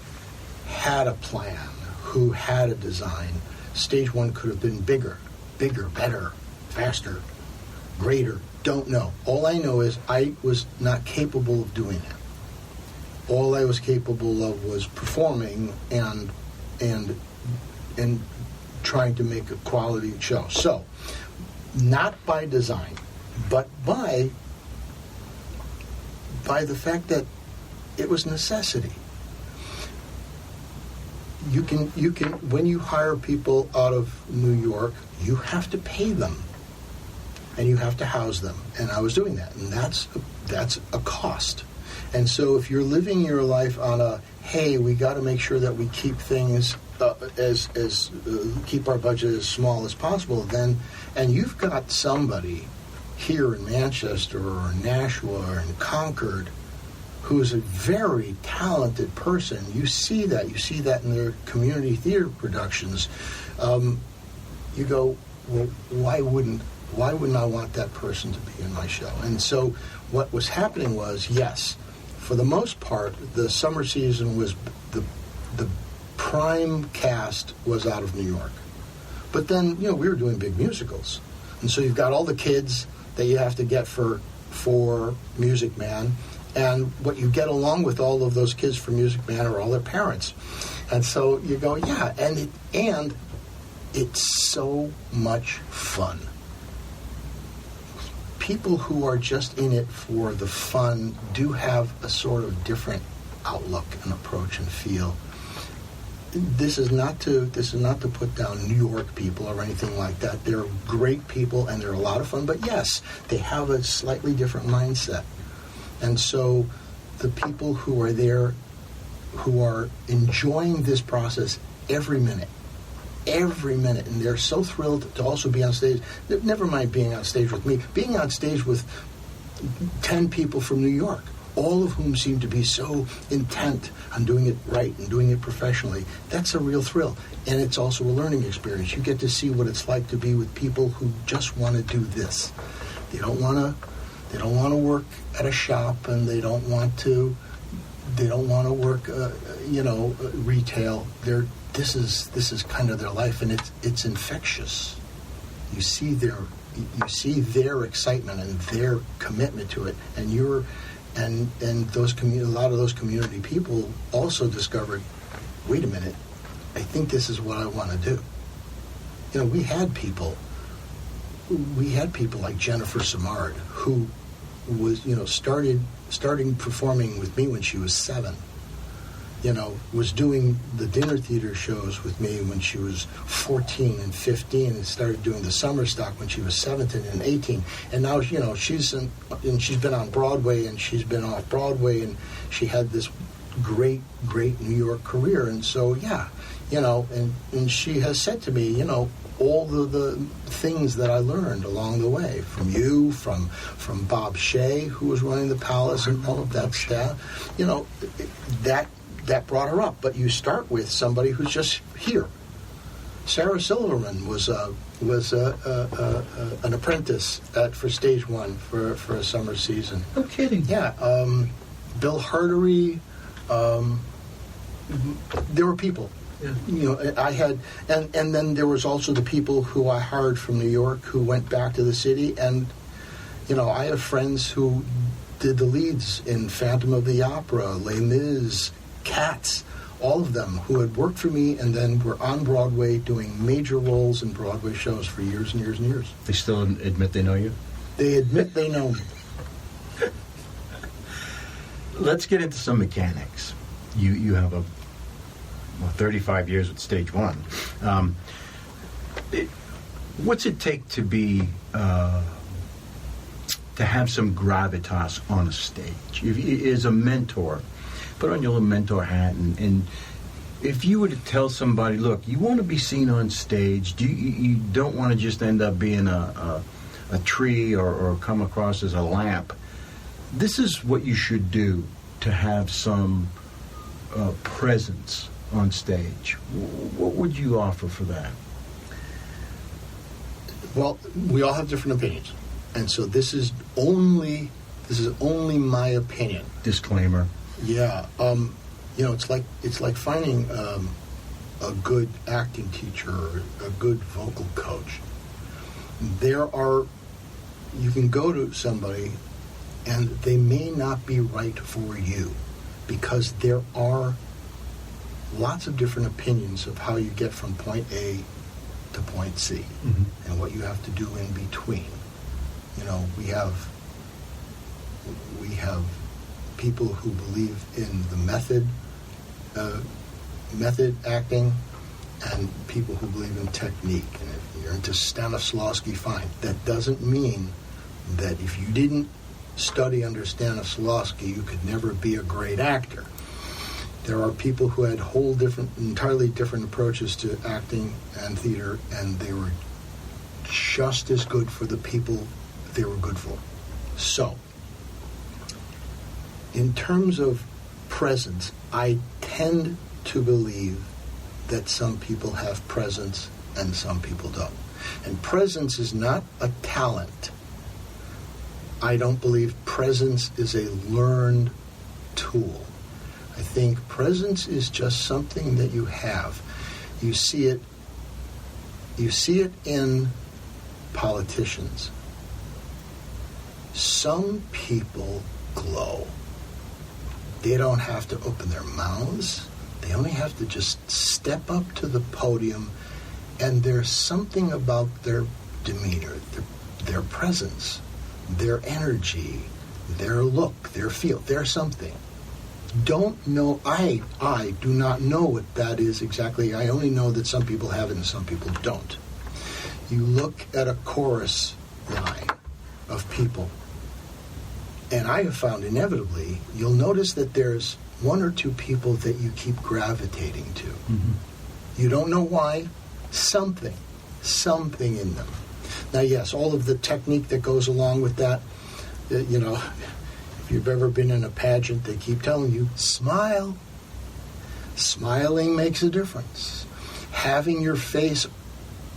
[SPEAKER 3] had a plan, who had a design, Stage One could have been bigger, better, faster, greater. Don't know. All I know is I was not capable of doing it. All I was capable of was performing and trying to make a quality show. So, not by design, but by the fact that it was necessity. You can when you hire people out of New York, you have to pay them, and you have to house them. And I was doing that, and that's a cost. And so if you're living your life on a, hey, we got to make sure that we keep things keep our budget as small as possible, then, and you've got somebody here in Manchester or Nashua or in Concord who's a very talented person. You see that in their community theater productions. You go, well, why wouldn't I want that person to be in my show? And so what was happening was, yes, for the most part, the summer season was the prime cast was out of New York. But then, we were doing big musicals. And so you've got all the kids that you have to get for Music Man. And what you get along with all of those kids for Music Man are all their parents. And so you go, yeah, and it's so much fun. People who are just in it for the fun do have a sort of different outlook and approach and feel. This is not to put down New York people or anything like that. They're great people and they're a lot of fun, but yes, they have a slightly different mindset. And so the people who are there, who are enjoying this process every minute, and they're so thrilled to also be on stage. Never mind being on stage with me, being on stage with 10 people from New York, all of whom seem to be so intent on doing it right and doing it professionally. That's a real thrill. And it's also a learning experience. You get to see what it's like to be with people who just want to do this. They don't want to work at a shop, and they don't want to work retail. This is kind of their life, and it's infectious. You see their excitement and their commitment to it, and a lot of those community people also discovered, wait a minute, I think this is what I want to do. We had people like Jennifer Simard, who was, starting performing with me when she was 7. Was doing the dinner theater shows with me when she was 14 and 15, and started doing the summer stock when she was 17 and 18. And now, she's been on Broadway, and she's been off Broadway, and she had this great New York career. And so, yeah, and she has said to me, all the things that I learned along the way from you, from Bob Shea, who was running the Palace, and all of that staff, that brought her up. But you start with somebody who's just here. Sarah Silverman was an apprentice for Stage One for a summer season.
[SPEAKER 2] No kidding.
[SPEAKER 3] Yeah. Bill Hardery. There were people. Yeah. I had, and then there was also the people who I hired from New York who went back to the city, and I have friends who did the leads in Phantom of the Opera, Les Mis, Cats, all of them who had worked for me and then were on Broadway doing major roles in Broadway shows for years and years and years.
[SPEAKER 2] They still admit they know you?
[SPEAKER 3] They admit they know me.
[SPEAKER 2] Let's get into some mechanics. You have 35 years with Stage One. What's it take to be to have some gravitas on a stage? As a mentor, put on your little mentor hat and If you were to tell somebody, look, you want to be seen on stage, you don't want to just end up being a tree or come across as a lamp. This is what you should do to have some presence on stage. What would you offer for that?
[SPEAKER 3] Well, we all have different opinions, and so this is only my opinion.
[SPEAKER 2] Disclaimer.
[SPEAKER 3] Yeah, it's like finding a good acting teacher or a good vocal coach. You can go to somebody, and they may not be right for you, because there are lots of different opinions of how you get from point A to point C, and what you have to do in between. We have people who believe in the method acting, and people who believe in technique. And if you're into Stanislavski, fine. That doesn't mean that if you didn't study under Stanislavski, you could never be a great actor. There are people who had entirely different approaches to acting and theater, and they were just as good for the people they were good for. So, in terms of presence, I tend to believe that some people have presence and some people don't. And presence is not a talent. I don't believe presence is a learned tool. I think presence is just something that you have. You see it in politicians. Some people glow. They don't have to open their mouths. They only have to just step up to the podium, and there's something about their demeanor, their presence, their energy, their look, their feel, their something. Don't know. I do not know what that is exactly. I only know that some people have it and some people don't. You look at a chorus line of people, and I have found inevitably, you'll notice that there's one or two people that you keep gravitating to. You don't know why. Something in them. Now, yes, all of the technique that goes along with that, if you've ever been in a pageant, they keep telling you, smile. Smiling makes a difference. Having your face,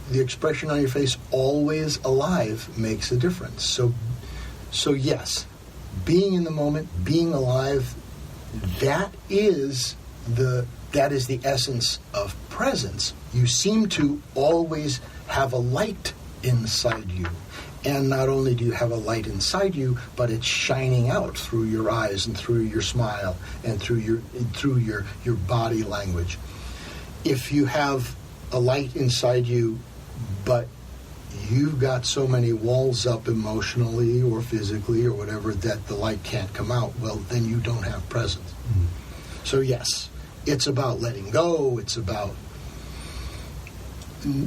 [SPEAKER 3] the expression on your face always alive makes a difference. So yes, being in the moment, being alive, that is the essence of presence. You seem to always have a light inside you. And not only do you have a light inside you, but it's shining out through your eyes and through your smile and through your body language. If you have a light inside you, but you've got so many walls up emotionally or physically or whatever that the light can't come out, well, then you don't have presence. So yes, it's about letting go. It's about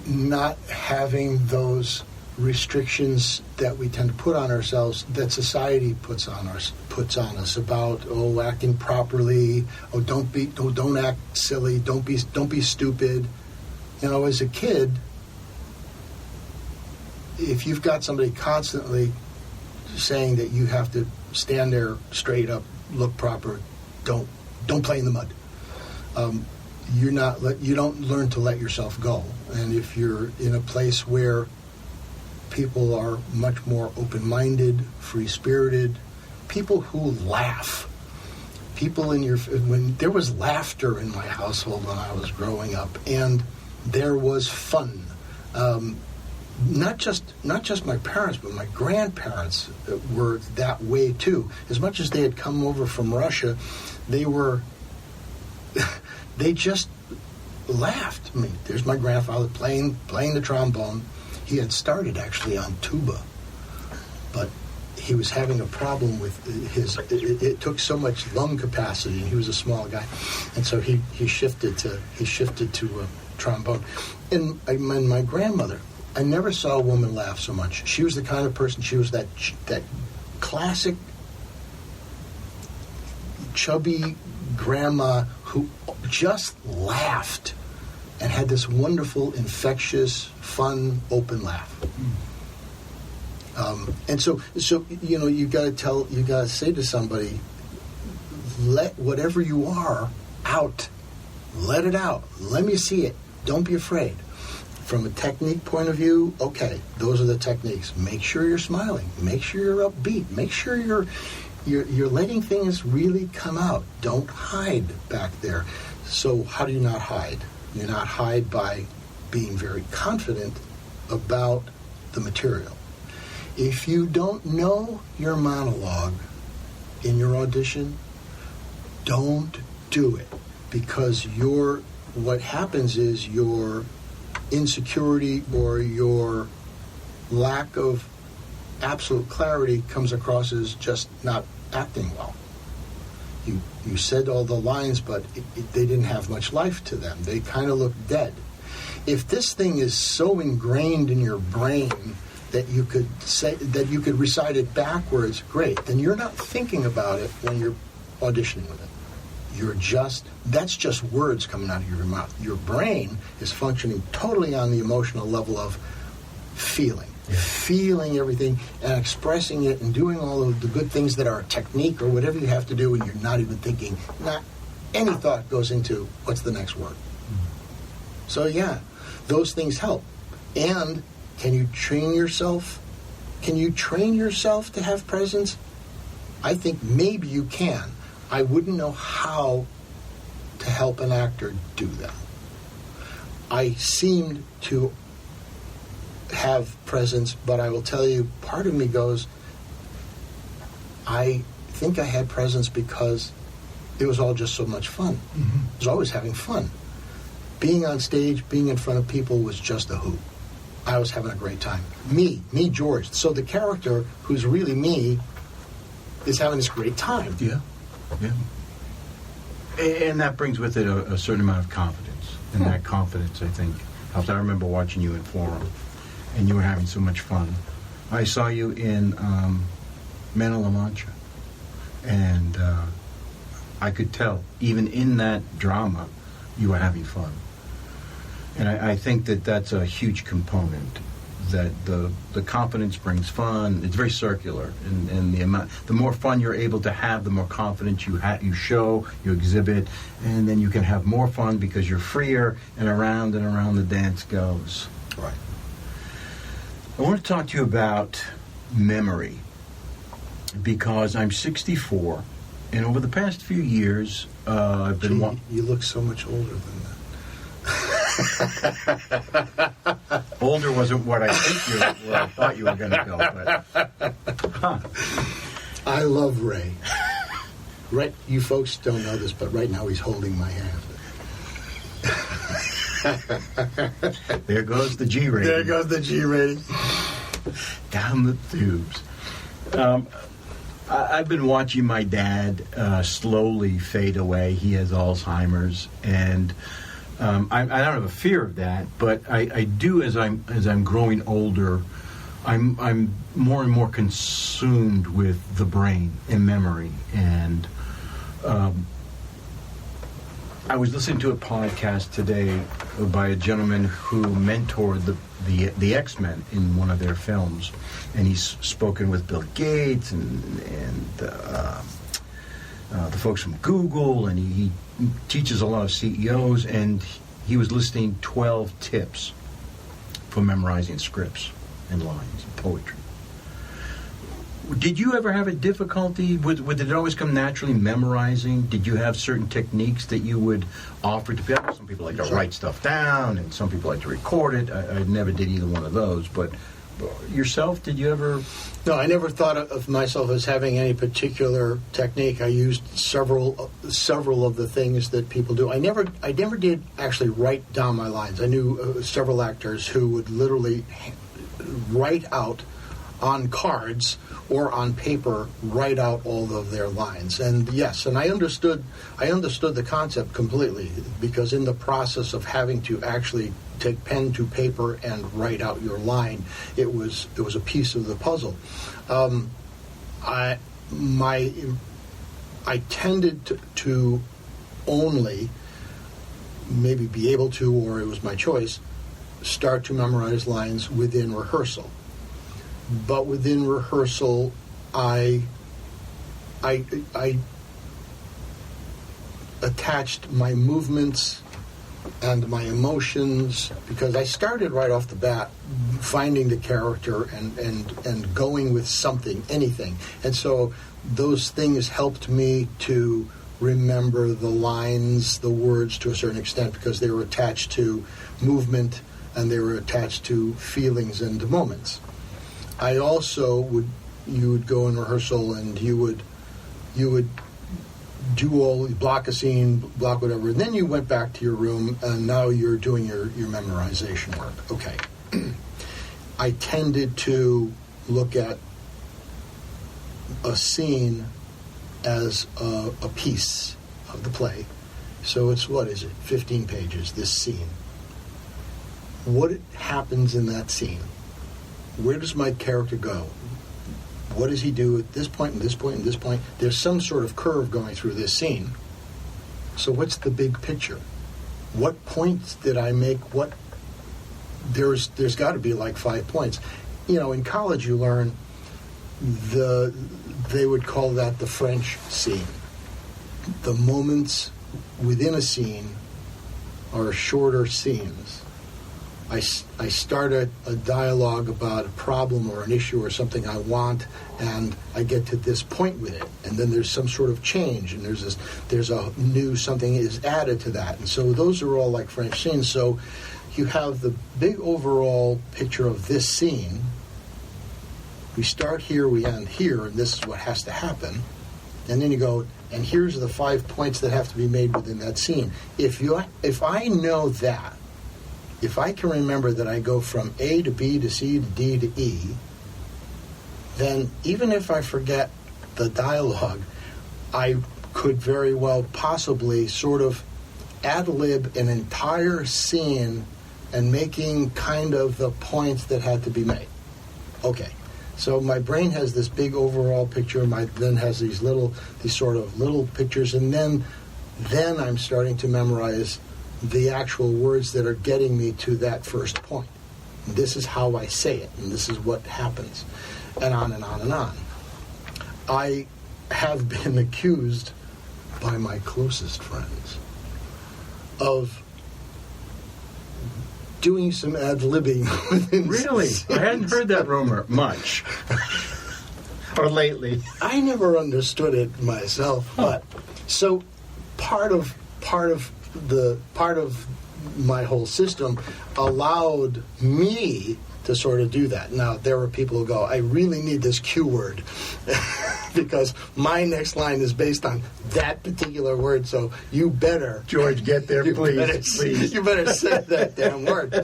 [SPEAKER 3] not having those restrictions that we tend to put on ourselves, that society puts on us about acting properly, don't act silly, don't be stupid. As a kid, if you've got somebody constantly saying that you have to stand there straight up, look proper, don't play in the mud, you don't learn to let yourself go. And if you're in a place where people are much more open-minded, free-spirited, people who laugh, when there was laughter in my household when I was growing up, and there was fun. Not just my parents, but my grandparents were that way too. As much as they had come over from Russia, they just laughed. I mean, there's my grandfather playing the trombone. He had started actually on tuba, but he was having a problem with it took so much lung capacity, and he was a small guy, and so he shifted to trombone. And my grandmother, I never saw a woman laugh so much. She was the kind of person, she was that classic chubby grandma who just laughed and had this wonderful, infectious, fun, open laugh. And so you got to say to somebody, let whatever you are out, let it out, let me see it. Don't be afraid. From a technique point of view, okay, those are the techniques. Make sure you're smiling. Make sure you're upbeat. Make sure you're letting things really come out. Don't hide back there. So how do you not hide? You not hide by being very confident about the material. If you don't know your monologue in your audition, don't do it, because what happens is your insecurity or your lack of absolute clarity comes across as just not acting well. You said all the lines, but they didn't have much life to them. They kind of looked dead. If this thing is so ingrained in your brain that you could recite it backwards, great. Then you're not thinking about it when you're auditioning with it. That's just words coming out of your mouth. Your brain is functioning totally on the emotional level of feeling. Yeah. Feeling everything and expressing it and doing all of the good things that are a technique or whatever you have to do, and you're not even thinking. Not any thought goes into what's the next word. Mm-hmm. So yeah, those things help. And can you train yourself? Can you train yourself to have presence? I think maybe you can. I wouldn't know how to help an actor do that. I seemed to have presence, but I will tell you, part of me goes, I think I had presence because it was all just so much fun. Mm-hmm. I was always having fun. Being on stage, being in front of people was just a hoot. I was having a great time. Me, George. So the character, who's really me, is having this great time.
[SPEAKER 2] Yeah. And that brings with it a certain amount of confidence. And that confidence, I think, helps. I remember watching you in Forum, and you were having so much fun. I saw you in Men of La Mancha, and I could tell, even in that drama, you were having fun. And I think that's a huge component, that the confidence brings fun. It's very circular, and the more fun you're able to have, the more confidence you show, you exhibit, and then you can have more fun because you're freer, and around the dance goes.
[SPEAKER 3] Right.
[SPEAKER 2] I want to talk to you about memory, because I'm 64, and over the past few years, I've been...
[SPEAKER 3] You look so much older than that.
[SPEAKER 2] Older wasn't what I thought you were going to go, but
[SPEAKER 3] I love Ray. Right, you folks don't know this, but right now he's holding my hand.
[SPEAKER 2] There goes the G rating.
[SPEAKER 3] There goes the G rating.
[SPEAKER 2] Down the tubes. I've been watching my dad slowly fade away. He has Alzheimer's, and I don't have a fear of that, but I do, as I'm growing older, I'm more and more consumed with the brain and memory. And I was listening to a podcast today by a gentleman who mentored the X-Men in one of their films, and he's spoken with Bill Gates and the folks from Google, and he teaches a lot of CEOs, and he was listing 12 tips for memorizing scripts and lines and poetry. Did you ever have a difficulty? Did it always come naturally memorizing? Did you have certain techniques that you would offer to people? Some people like to write stuff down, and some people like to record it. I never did either one of those, but yourself, did you ever?
[SPEAKER 3] No, I never thought of myself as having any particular technique. I used several of the things that people do. I never did actually write down my lines. I knew several actors who would literally write out on cards or on paper, write out all of their lines. And yes, and I understood the concept completely, because in the process of having to actually take pen to paper and write out your line, it was a piece of the puzzle. I tended to only maybe be able to, or it was my choice, start to memorize lines within rehearsal. But within rehearsal, I attached my movements and my emotions, because I started right off the bat finding the character and going with something, anything. And so those things helped me to remember the lines, the words to a certain extent, because they were attached to movement and they were attached to feelings and to moments. I also you would go in rehearsal and you would do block a scene, block whatever, and then you went back to your room and now you're doing your memorization work. Okay. I tended to look at a scene as a piece of the play. So it's, 15 pages, this scene. What happens in that scene? Where does my character go? What does he do at this point and this point and this point? There's some sort of curve going through this scene. So what's the big picture? What points did I make? There's got to be like 5 points. In college you learn they would call that the French scene. The moments within a scene are shorter scenes. I start a dialogue about a problem or an issue or something I want, and I get to this point with it, and then there's some sort of change, and there's a new something is added to that, and so those are all like French scenes. So you have the big overall picture of this scene. We start here, we end here, and this is what has to happen. And then you go, and here's the 5 points that have to be made within that scene. If I know that, if I can remember that I go from A to B to C to D to E, then even if I forget the dialogue, I could very well possibly sort of ad-lib an entire scene and making kind of the points that had to be made. Okay. So my brain has this big overall picture, then has these sort of little pictures, and then I'm starting to memorize the actual words that are getting me to that first point. This is how I say it, and this is what happens, and on and on and on. I have been accused by my closest friends of doing some ad-libbing within
[SPEAKER 2] Really?
[SPEAKER 3] scenes.
[SPEAKER 2] I hadn't heard that rumor much. Or lately.
[SPEAKER 3] I never understood it myself, but so part of my whole system allowed me to sort of do that. Now, there were people who go, I really need this cue word because my next line is based on that particular word, so you better...
[SPEAKER 2] George, get there, please.
[SPEAKER 3] You better say that damn word.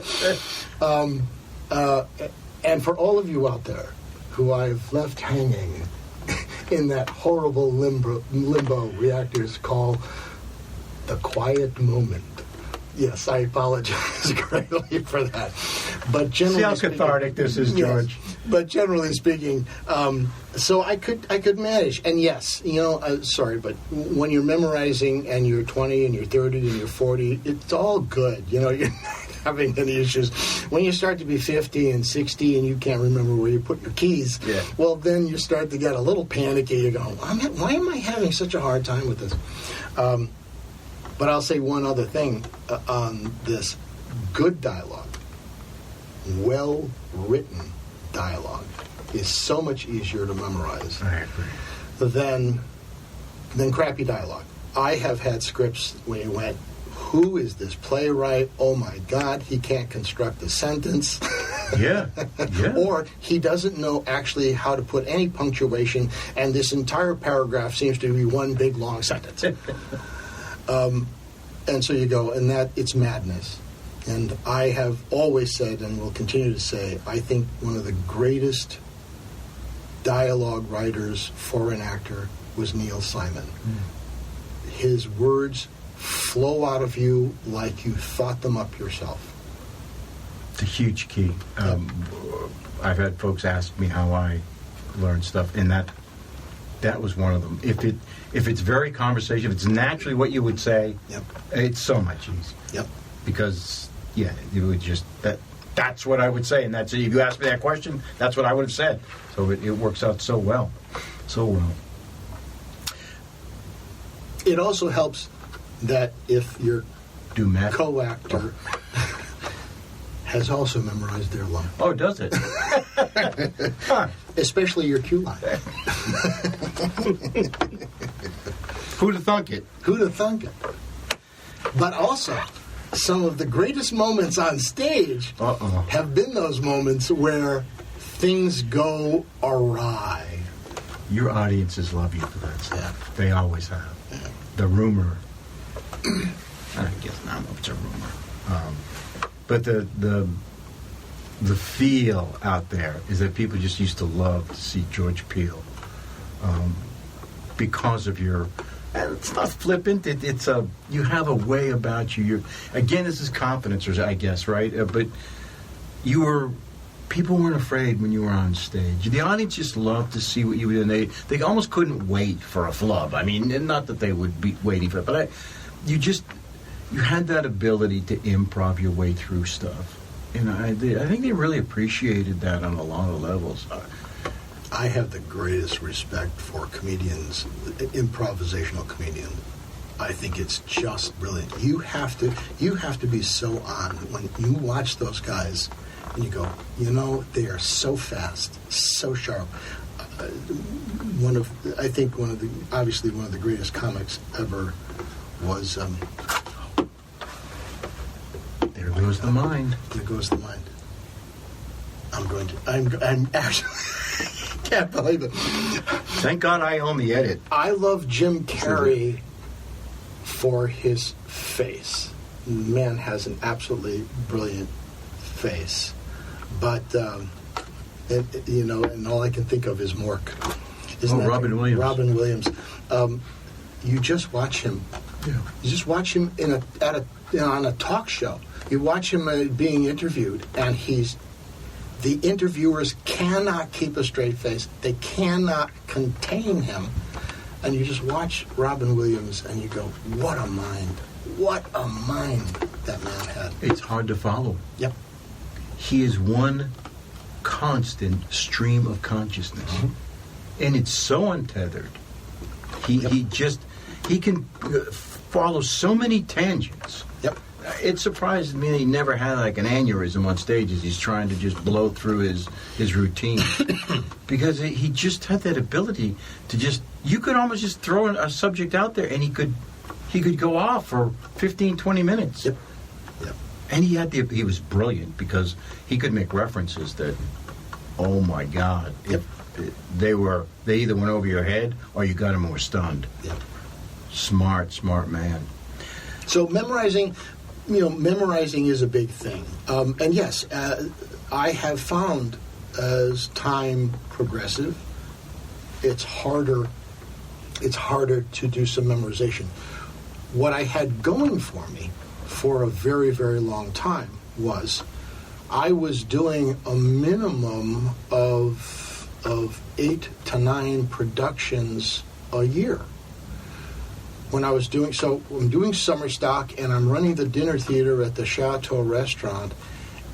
[SPEAKER 3] And for all of you out there who I've left hanging in that horrible limbo reactors call the quiet moment. Yes, I apologize greatly for that. But generally,
[SPEAKER 2] see how cathartic this is, George.
[SPEAKER 3] Yes, but generally speaking, so I could manage. And yes, sorry, but when you're memorizing and you're 20 and you're 30 and you're 40, it's all good. You're not having any issues. When you start to be 50 and 60 and you can't remember where you put your keys, well, then you start to get a little panicky. You go, why am I having such a hard time with this? But I'll say one other thing on this. Good dialogue, well-written dialogue, is so much easier to memorize than crappy dialogue. I have had scripts where you went, who is this playwright? Oh, my God, he can't construct a sentence.
[SPEAKER 2] Yeah.
[SPEAKER 3] Or he doesn't know actually how to put any punctuation, and this entire paragraph seems to be one big, long sentence. And so you go, and that, it's madness. And I have always said, and will continue to say, I think one of the greatest dialogue writers for an actor was Neil Simon. His words flow out of you like you thought them up yourself.
[SPEAKER 2] It's a huge key. I've had folks ask me how I learned stuff in that that was one of them. If it's very conversational, if it's naturally what you would say,
[SPEAKER 3] Yep.
[SPEAKER 2] it's so much easier.
[SPEAKER 3] Yep.
[SPEAKER 2] Because you would just that's what I would say, and that's if you asked me that question, that's what I would have said. So it works out so well, so well.
[SPEAKER 3] It also helps that if your
[SPEAKER 2] Do math.
[SPEAKER 3] co-actor has also memorized their line,
[SPEAKER 2] Oh, does it? Huh.
[SPEAKER 3] especially your cue line.
[SPEAKER 2] Who'd have thunk it?
[SPEAKER 3] Who'd have thunk it? But also, some of the greatest moments on stage
[SPEAKER 2] Uh-oh.
[SPEAKER 3] have been those moments where things go awry.
[SPEAKER 2] Your audiences love you for that stuff.
[SPEAKER 3] Yeah.
[SPEAKER 2] They always have.
[SPEAKER 3] Yeah.
[SPEAKER 2] The rumor. I guess I don't know if it's a rumor. But the feel out there is that people just used to love to see George Piehl because of your. And it's not flippant. It's a you have a way about you. Again, this is confidence, I guess, right? But people weren't afraid when you were on stage. The audience just loved to see what you were doing. They almost couldn't wait for a flub. I mean, not that they would be waiting for it, but you had that ability to improv your way through stuff. And I think they really appreciated that on a lot of levels.
[SPEAKER 3] I have the greatest respect for comedians, improvisational comedians. I think it's just brilliant. You have to be so on when you watch those guys, and you go, they are so fast, so sharp. Obviously one of the greatest comics ever was.
[SPEAKER 2] There goes the mind.
[SPEAKER 3] There goes the mind. I'm actually. Can't believe it.
[SPEAKER 2] Thank God I own the edit.
[SPEAKER 3] I love Jim Carrey for his face. Man has an absolutely brilliant face. But, and all I can think of is Mork.
[SPEAKER 2] Robin Williams.
[SPEAKER 3] Robin Williams. You just watch him.
[SPEAKER 2] Yeah.
[SPEAKER 3] You just watch him on a talk show. You watch him being interviewed, and the interviewers cannot keep a straight face. They cannot contain him. And you just watch Robin Williams and you go, what a mind. What a mind that man had.
[SPEAKER 2] It's hard to follow.
[SPEAKER 3] Yep.
[SPEAKER 2] He is one constant stream of consciousness. Mm-hmm. And it's so untethered. He can follow so many tangents.
[SPEAKER 3] Yep.
[SPEAKER 2] It surprises me that he never had like an aneurysm on stage as he's trying to just blow through his routine. Because he just had that ability to you could almost just throw a subject out there and he could go off for 15, 20 minutes.
[SPEAKER 3] Yep. Yep.
[SPEAKER 2] And he was brilliant because he could make references that, oh my God,
[SPEAKER 3] yep.
[SPEAKER 2] They either went over your head or you got them and were stunned.
[SPEAKER 3] Yep.
[SPEAKER 2] Smart man.
[SPEAKER 3] So memorizing is a big thing. And yes, I have found as time progresses, it's harder to do some memorization. What I had going for me for a very, very long time was I was doing a minimum of 8 to 9 productions a year. When I was I'm doing summer stock and I'm running the dinner theater at the Chateau restaurant.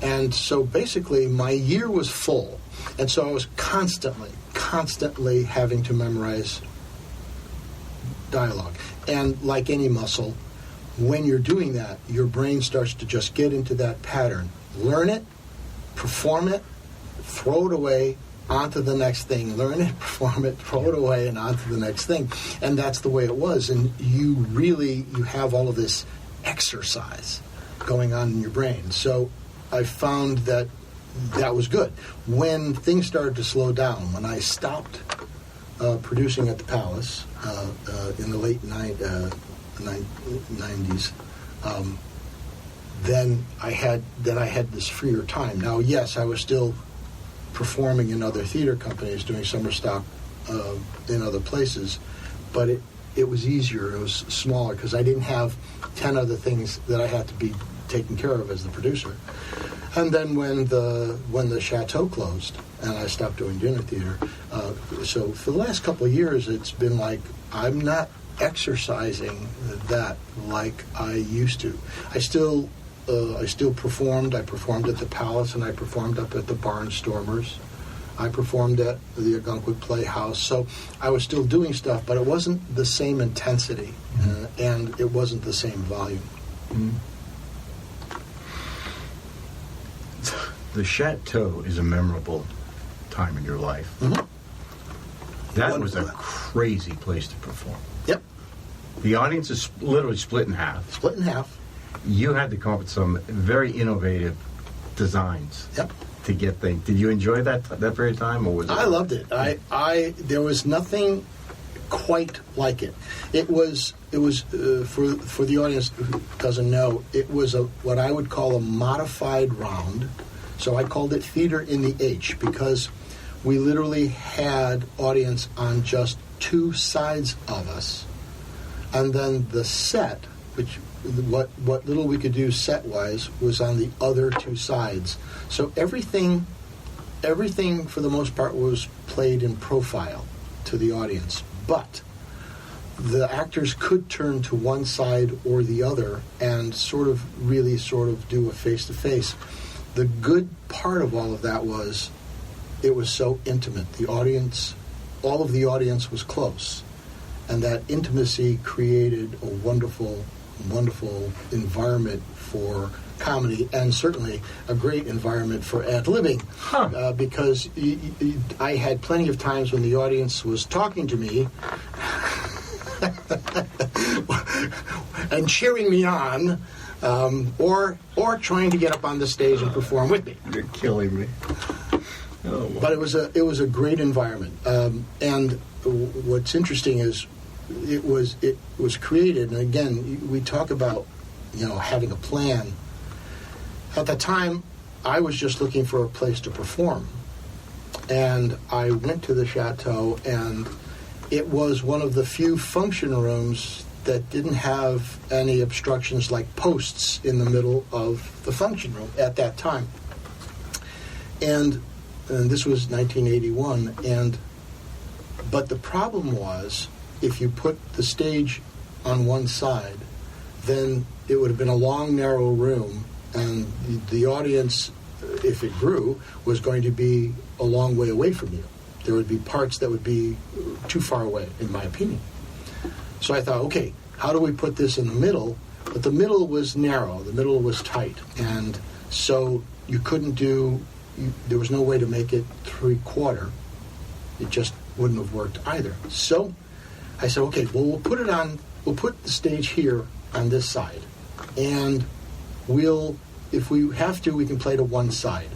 [SPEAKER 3] And so basically my year was full. And so I was constantly having to memorize dialogue. And like any muscle, when you're doing that, your brain starts to just get into that pattern. Learn it, perform it, throw it away, onto the next thing. Learn it, perform it, throw it away, and onto the next thing. And that's the way it was. And you have all of this exercise going on in your brain. So I found that was good. When things started to slow down, when I stopped producing at the Palace in the late 90s, then I had this freer time. Now, yes, I was still performing in other theater companies, doing summer stock in other places, but it was easier. It was smaller because I didn't have 10 other things that I had to be taken care of as the producer. And then when the Chateau closed, and I stopped doing dinner theater. So for the last couple of years, it's been like I'm not exercising that like I used to. I still performed. I performed at the Palace, and I performed up at the Barnstormers. I performed at the Algonquin Playhouse. So I was still doing stuff, but it wasn't the same intensity, and it wasn't the same volume.
[SPEAKER 2] Mm-hmm. The Chateau is a memorable time in your life.
[SPEAKER 3] Mm-hmm.
[SPEAKER 2] That was a crazy place to perform.
[SPEAKER 3] Yep.
[SPEAKER 2] The audience is literally split in half.
[SPEAKER 3] Split in half.
[SPEAKER 2] You had to come up with some very innovative designs.
[SPEAKER 3] Yep.
[SPEAKER 2] To get things. Did you enjoy that period of time, or was it?
[SPEAKER 3] I loved it. I there was nothing quite like it. It was for the audience who doesn't know, it was what I would call a modified round. So I called it Theater in the H because we literally had audience on just two sides of us, and then the set, which what little we could do set-wise, was on the other two sides. So everything for the most part was played in profile to the audience, but the actors could turn to one side or the other and sort of do a face-to-face. The good part of all of that was it was so intimate. The audience, all of the audience was close, and that intimacy created a wonderful environment for comedy, and certainly a great environment for ad-libbing, because I had plenty of times when the audience was talking to me and cheering me on, or trying to get up on the stage and perform with me.
[SPEAKER 2] You're killing me. Oh, wow.
[SPEAKER 3] But it was a great environment, and what's interesting is it was created. And again, we talk about having a plan. At the time, I was just looking for a place to perform, and I went to the Chateau, and it was one of the few function rooms that didn't have any obstructions like posts in the middle of the function room at that time. And this was 1981, but the problem was, if you put the stage on one side, then it would have been a long, narrow room, and the audience, if it grew, was going to be a long way away from you. There would be parts that would be too far away, in my opinion. So I thought, okay, how do we put this in the middle? But the middle was narrow, the middle was tight, and so you couldn't there was no way to make it 3/4. It just wouldn't have worked either. So I said, okay, well, we'll put the stage here on this side, and if we have to, we can play to one side.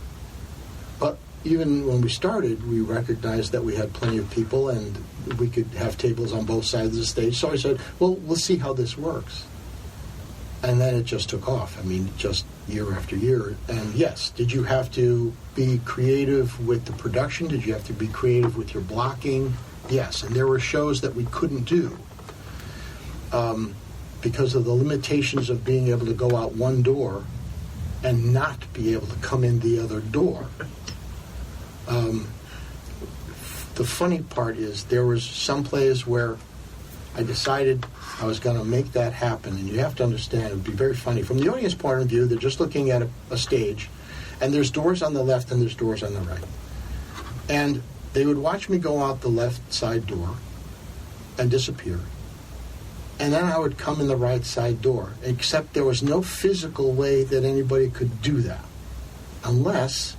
[SPEAKER 3] But even when we started, we recognized that we had plenty of people and we could have tables on both sides of the stage. So I said, well, we'll see how this works. And then it just took off. I mean, just year after year. And yes, did you have to be creative with the production? Did you have to be creative with your blocking? Yes, and there were shows that we couldn't do because of the limitations of being able to go out one door and not be able to come in the other door. The funny part is there was some plays where I decided I was going to make that happen, and you have to understand, it would be very funny. From the audience point of view, they're just looking at a stage, and there's doors on the left and there's doors on the right. And they would watch me go out the left side door and disappear. And then I would come in the right side door, except there was no physical way that anybody could do that unless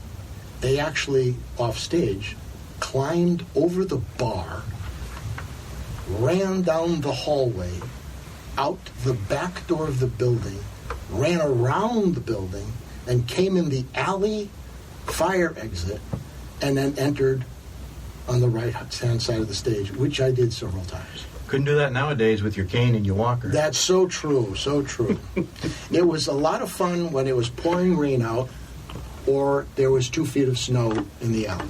[SPEAKER 3] they actually, off stage, climbed over the bar, ran down the hallway, out the back door of the building, ran around the building, and came in the alley fire exit, and then entered on the right-hand side of the stage, which I did several times.
[SPEAKER 2] Couldn't do that nowadays with your cane and your walker.
[SPEAKER 3] That's so true, so true. It was a lot of fun when it was pouring rain out or there was 2 feet of snow in the alley.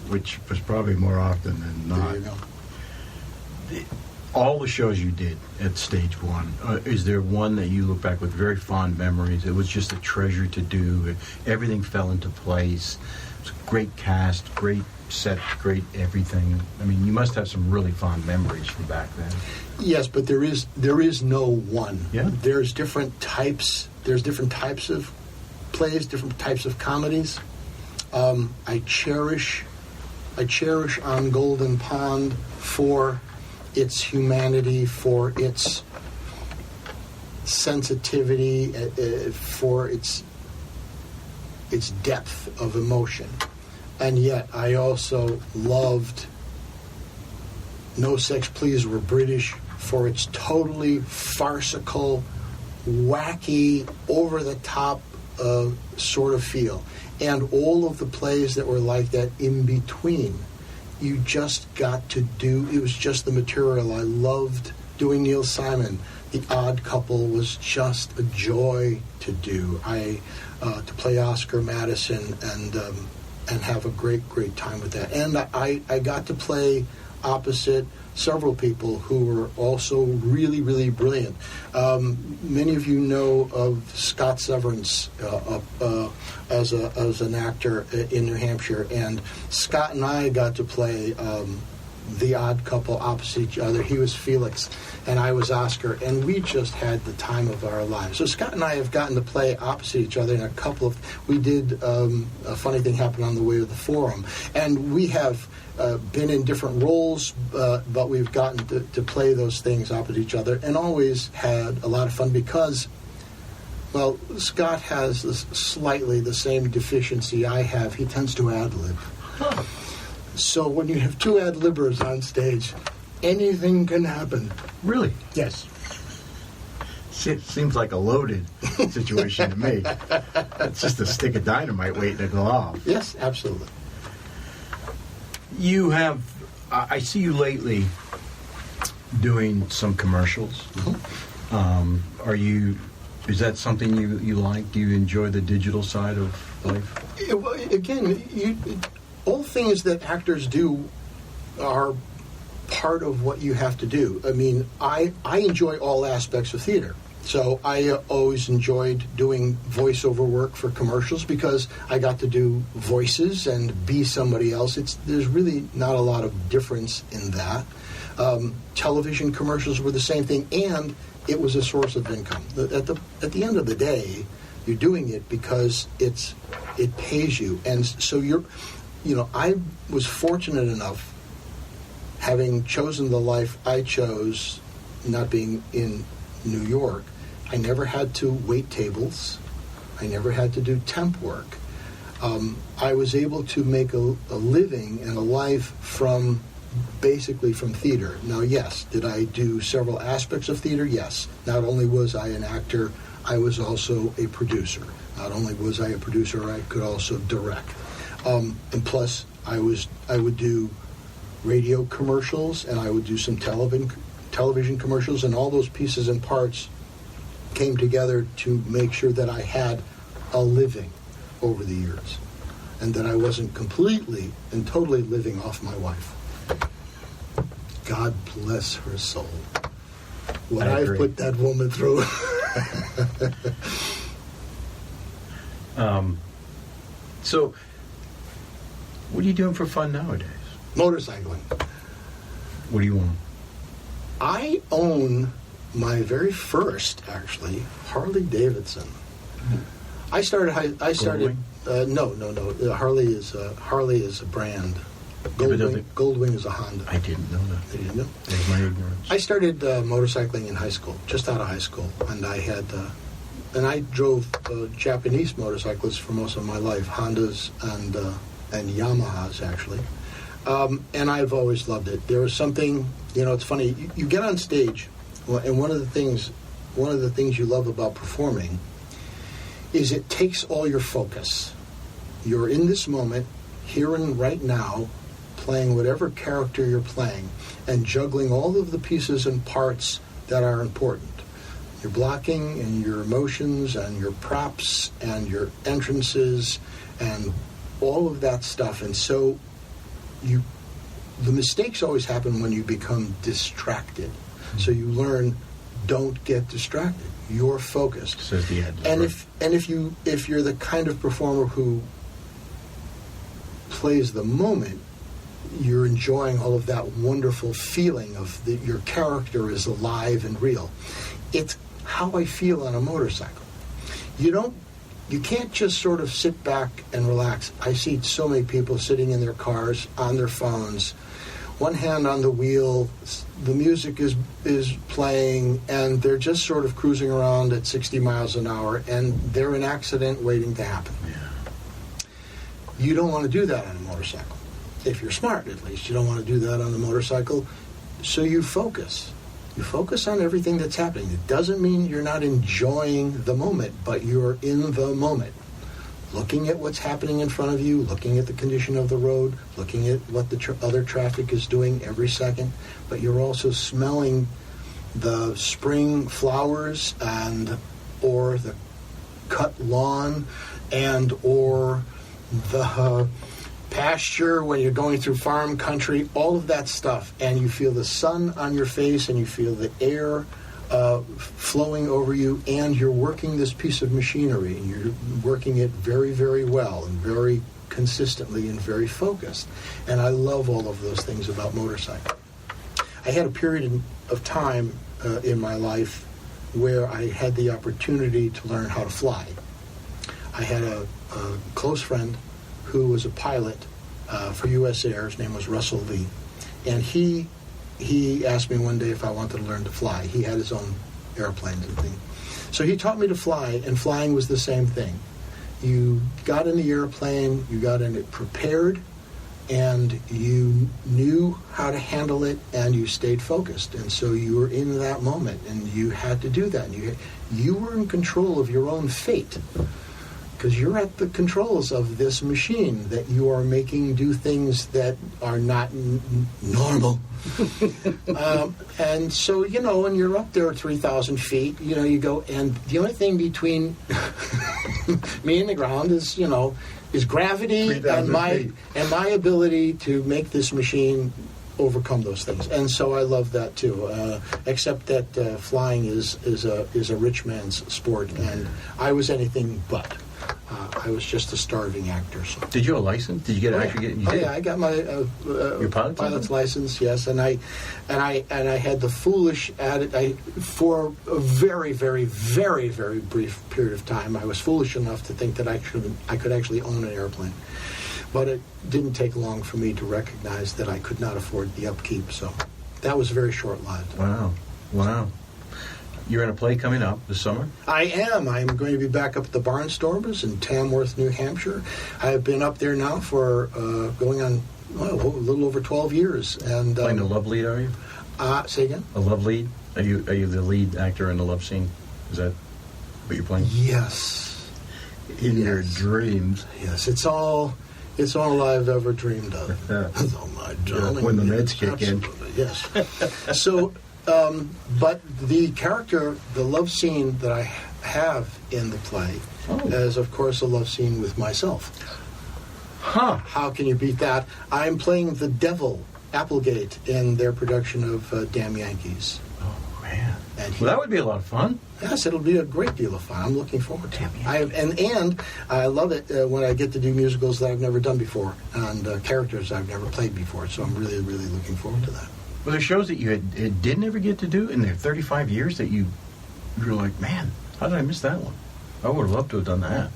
[SPEAKER 2] Which was probably more often than not.
[SPEAKER 3] There you go.
[SPEAKER 2] All the shows you did at Stage One, is there one that you look back with very fond memories? It was just a treasure to do. Everything fell into place. It's a great cast, great set, great everything. I mean, you must have some really fond memories from back then.
[SPEAKER 3] Yes, but there is no one.
[SPEAKER 2] Yeah.
[SPEAKER 3] There's different types. There's different types of plays, different types of comedies. I cherish On Golden Pond for its humanity, for its sensitivity, for its depth of emotion. And yet I also loved No Sex Please Were British for its totally farcical, wacky, over-the-top sort of feel. And all of the plays that were like that in between. You just got to do, it was just the material. I loved doing Neil Simon. The Odd Couple was just a joy to do. To play Oscar Madison and have a great time with that. And I got to play opposite several people who were also really, really brilliant. Many of you know of Scott Severance as an actor in New Hampshire, and Scott and I got to play the Odd Couple opposite each other. He was Felix, and I was Oscar, and we just had the time of our lives. So Scott and I have gotten to play opposite each other in a couple of... We did a funny thing happened on the way to the Forum, and we have been in different roles, but we've gotten to play those things opposite each other, and always had a lot of fun because, well, Scott has slightly the same deficiency I have. He tends to ad-lib. Huh. So when you have two ad-libbers on stage, anything can happen.
[SPEAKER 2] Really?
[SPEAKER 3] Yes.
[SPEAKER 2] It seems like a loaded situation to me. It's just a stick of dynamite waiting to go off.
[SPEAKER 3] Yes, absolutely.
[SPEAKER 2] You have, I see you lately doing some commercials.
[SPEAKER 3] Mm-hmm.
[SPEAKER 2] Is that something you like? Do you enjoy the digital side of life?
[SPEAKER 3] Again, all things that actors do are part of what you have to do. I mean, I enjoy all aspects of theater. So I always enjoyed doing voiceover work for commercials because I got to do voices and be somebody else. There's really not a lot of difference in that. Television commercials were the same thing, and it was a source of income. At the end of the day, you're doing it because it pays you. And so I was fortunate enough, having chosen the life I chose, not being in New York, I never had to wait tables. I never had to do temp work. I was able to make a living and a life basically from theater. Now, yes, did I do several aspects of theater? Yes. Not only was I an actor, I was also a producer. Not only was I a producer, I could also direct. And plus, I would do radio commercials, and I would do some television commercials, and all those pieces and parts came together to make sure that I had a living over the years, and that I wasn't completely and totally living off my wife. God bless her soul. What I've put that woman through.
[SPEAKER 2] So, what are you doing for fun nowadays?
[SPEAKER 3] Motorcycling.
[SPEAKER 2] What do you own?
[SPEAKER 3] I own my very first, actually, Harley Davidson. I started. No. Harley is a brand. Goldwing is a Honda.
[SPEAKER 2] I didn't know that.
[SPEAKER 3] You didn't know?
[SPEAKER 2] That was my ignorance.
[SPEAKER 3] I started motorcycling in high school, just out of high school, and I drove Japanese motorcyclists for most of my life, Hondas and Yamahas, actually. And I've always loved it. There was something, it's funny. You get on stage, and one of the things you love about performing is it takes all your focus. You're in this moment, here and right now, playing whatever character you're playing, and juggling all of the pieces and parts that are important. Your blocking and your emotions and your props and your entrances and all of that stuff. And so the mistakes always happen when you become distracted. So you learn, don't get distracted. You're focused.
[SPEAKER 2] Says the end.
[SPEAKER 3] And if you're the kind of performer who plays the moment, you're enjoying all of that wonderful feeling of that your character is alive and real. It's how I feel on a motorcycle. You can't just sort of sit back and relax. I see so many people sitting in their cars, on their phones, one hand on the wheel, the music is playing, and they're just sort of cruising around at 60 miles an hour, and they're an accident waiting to happen.
[SPEAKER 2] Yeah.
[SPEAKER 3] You don't want to do that on a motorcycle. If you're smart, at least. You don't want to do that on a motorcycle. So you focus. You focus on everything that's happening. It doesn't mean you're not enjoying the moment, but you're in the moment. Looking at what's happening in front of you, looking at the condition of the road, looking at what the other traffic is doing every second, but you're also smelling the spring flowers or the cut lawn or the pasture when you're going through farm country, all of that stuff, and you feel the sun on your face and you feel the air flowing over you, and you're working this piece of machinery, and you're working it very, very well and very consistently and very focused. And I love all of those things about motorcycle. I had a period of time in my life where I had the opportunity to learn how to fly. I had a close friend who was a pilot for U.S. Air. His name was Russell Lee. And he asked me one day if I wanted to learn to fly. He had his own airplanes and things. So he taught me to fly, and flying was the same thing. You got in the airplane, you got in it prepared, and you knew how to handle it, and you stayed focused. And so you were in that moment, and you had to do that. And you were in control of your own fate, because you're at the controls of this machine that you are making do things that are not normal. And so, when you're up there at 3,000 feet, you go, and the only thing between me and the ground is gravity and my ability to make this machine overcome those things. And so I love that too. Except that flying is a rich man's sport, and I was anything but. I was just a starving actor. So.
[SPEAKER 2] Did you have a license? Did you
[SPEAKER 3] Yeah, I got my
[SPEAKER 2] your
[SPEAKER 3] pilot's license. Yes, and I had the foolish for a very, very, very, very brief period of time. I was foolish enough to think that I could actually own an airplane, but it didn't take long for me to recognize that I could not afford the upkeep. So that was very short-lived.
[SPEAKER 2] Wow. You're in a play coming up this summer?
[SPEAKER 3] I am. I'm going to be back up at the Barnstormers in Tamworth, New Hampshire. I've been up there now for going on a little over 12 years. And
[SPEAKER 2] playing the love lead, are you?
[SPEAKER 3] Say again?
[SPEAKER 2] A love lead? Are you the lead actor in the love scene? Is that what you're playing?
[SPEAKER 3] Yes.
[SPEAKER 2] In your dreams?
[SPEAKER 3] Yes. It's all I've ever dreamed of. Oh my darling.
[SPEAKER 2] When the meds kick in.
[SPEAKER 3] Yes. So. But the character, the love scene that I have in the play is, of course, a love scene with myself.
[SPEAKER 2] Huh.
[SPEAKER 3] How can you beat that? I'm playing the devil, Applegate, in their production of Damn Yankees.
[SPEAKER 2] Oh, man. Well, that would be a lot of fun.
[SPEAKER 3] Yes, it'll be a great deal of fun. I'm looking forward to it. And I love it when I get to do musicals that I've never done before and characters I've never played before. So I'm really, really looking forward to that.
[SPEAKER 2] Well, there shows that you didn't ever get to do in their 35 years that you were like, man, how did I miss that one? I would have loved to have done that.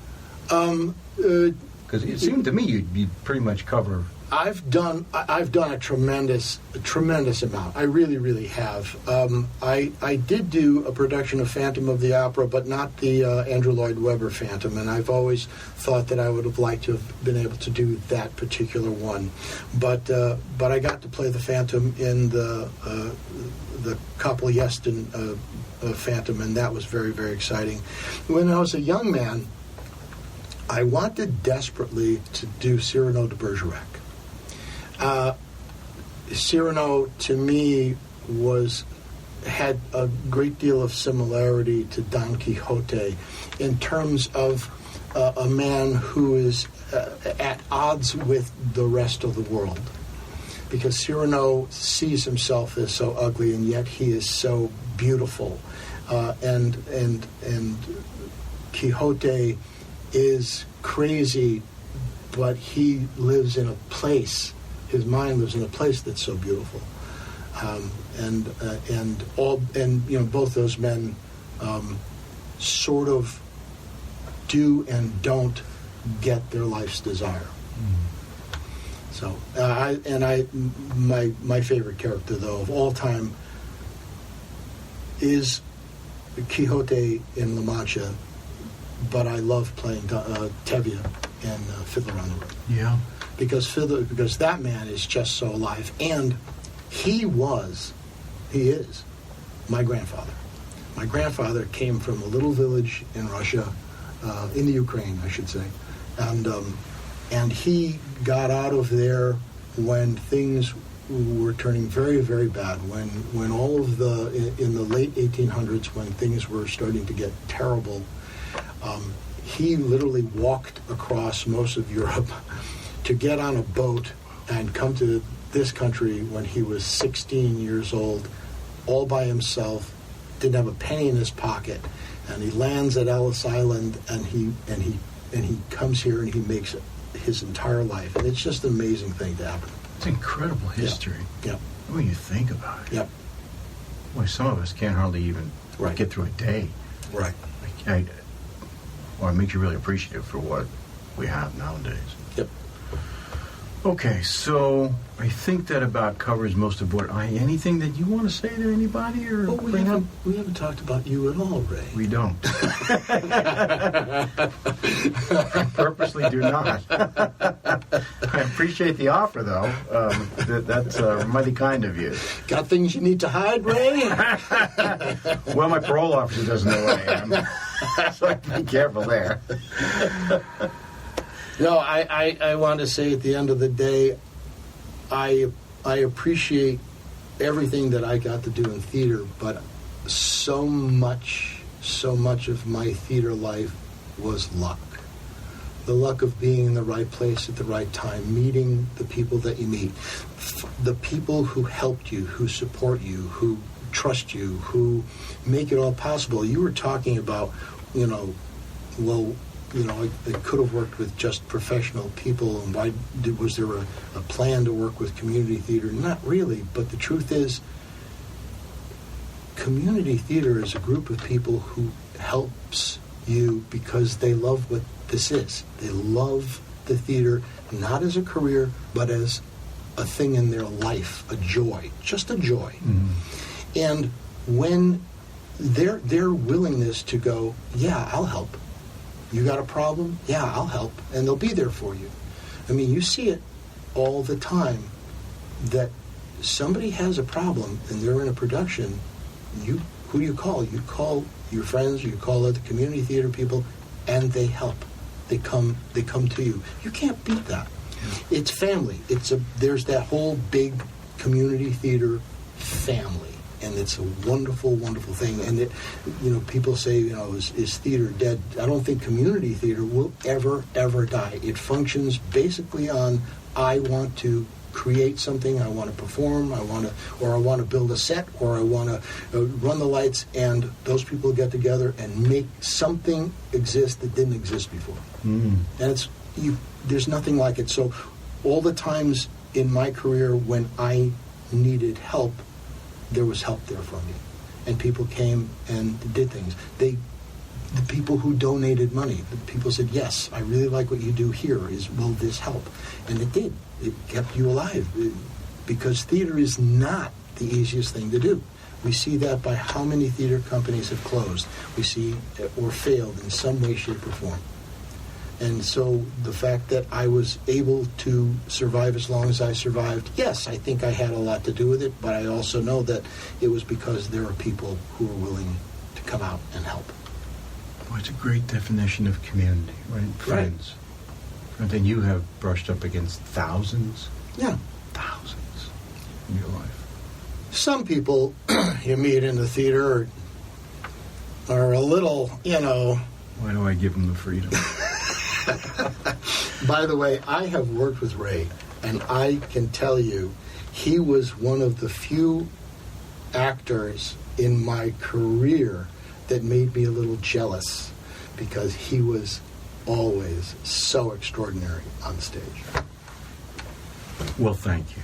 [SPEAKER 2] Because it seemed to me you'd pretty much cover.
[SPEAKER 3] I've done a tremendous amount. I really, really have. I did do a production of Phantom of the Opera, but not the Andrew Lloyd Webber Phantom, and I've always thought that I would have liked to have been able to do that particular one. But I got to play the Phantom in the Koppel Yeston Phantom, and that was very, very exciting. When I was a young man, I wanted desperately to do Cyrano de Bergerac. Cyrano, to me, had a great deal of similarity to Don Quixote in terms of a man who is at odds with the rest of the world. Because Cyrano sees himself as so ugly, and yet he is so beautiful. And Quixote is crazy but he lives in a place. His mind lives in a place that's so beautiful, and both those men sort of do and don't get their life's desire. So, my favorite character though of all time is Quixote in La Mancha, but I love playing Tevye in Fiddler on the Roof.
[SPEAKER 2] Yeah.
[SPEAKER 3] Because that man is just so alive, and he is my grandfather. My grandfather came from a little village in Russia, in the Ukraine, I should say, and he got out of there when things were turning very, very bad. When all of in the late 1800s, when things were starting to get terrible, he literally walked across most of Europe to get on a boat and come to this country when he was 16 years old, all by himself, didn't have a penny in his pocket, and he lands at Ellis Island, and he comes here and he makes his entire life, and it's just an amazing thing to happen.
[SPEAKER 2] It's incredible history.
[SPEAKER 3] Yep.
[SPEAKER 2] When you think about it.
[SPEAKER 3] Yep.
[SPEAKER 2] Boy, some of us can't hardly even get through a day.
[SPEAKER 3] Right.
[SPEAKER 2] It makes you really appreciative for what we have nowadays.
[SPEAKER 3] Yep.
[SPEAKER 2] Okay, so I think that about covers most of what anything that you want to say to anybody or bring up?
[SPEAKER 3] We haven't talked about you at all, Ray.
[SPEAKER 2] We don't. I purposely do not. I appreciate the offer, though. That's mighty kind of you.
[SPEAKER 3] Got things you need to hide, Ray?
[SPEAKER 2] Well, my parole officer doesn't know where I am, so I can be careful there.
[SPEAKER 3] No, I want to say at the end of the day, I appreciate everything that I got to do in theater, but so much of my theater life was luck. The luck of being in the right place at the right time, meeting the people that you meet, the people who helped you, who support you, who trust you, who make it all possible. You were talking about, it could have worked with just professional people, and was there a plan to work with community theater? Not really, but the truth is, community theater is a group of people who helps you because they love what this is. They love the theater, not as a career, but as a thing in their life, a joy, just a joy. Mm-hmm. And when their willingness to go, yeah, I'll help. You got a problem? Yeah, I'll help. And they'll be there for you. I mean, you see it all the time that somebody has a problem and they're in a production. Who do you call? You call your friends, you call other community theater people, and they help. They come to you. You can't beat that. Yeah. It's family. There's that whole big community theater family. And it's a wonderful, wonderful thing. And people say, is theater dead? I don't think community theater will ever die. It functions basically on, I want to create something, I want to perform, I want to build a set, or I want to run the lights, and those people get together and make something exist that didn't exist before. Mm. And there's nothing like it. So all the times in my career when I needed help, there was help there for me, and people came and did things. The people who donated money, the people said, yes, I really like what you do here. Will this help? And it did. It kept you alive, because theater is not the easiest thing to do. We see that by how many theater companies have closed. We see or failed in some way, shape, or form. And so the fact that I was able to survive as long as I survived, yes, I think I had a lot to do with it, but I also know that it was because there are people who are willing to come out and help.
[SPEAKER 2] Well, it's a great definition of community, right? Friends. And then you have brushed up against thousands?
[SPEAKER 3] Yeah.
[SPEAKER 2] Thousands in your life.
[SPEAKER 3] Some people you meet in the theater are a little,
[SPEAKER 2] Why do I give them the freedom?
[SPEAKER 3] By the way, I have worked with Ray, and I can tell you, he was one of the few actors in my career that made me a little jealous, because he was always so extraordinary on stage.
[SPEAKER 2] Well, thank you.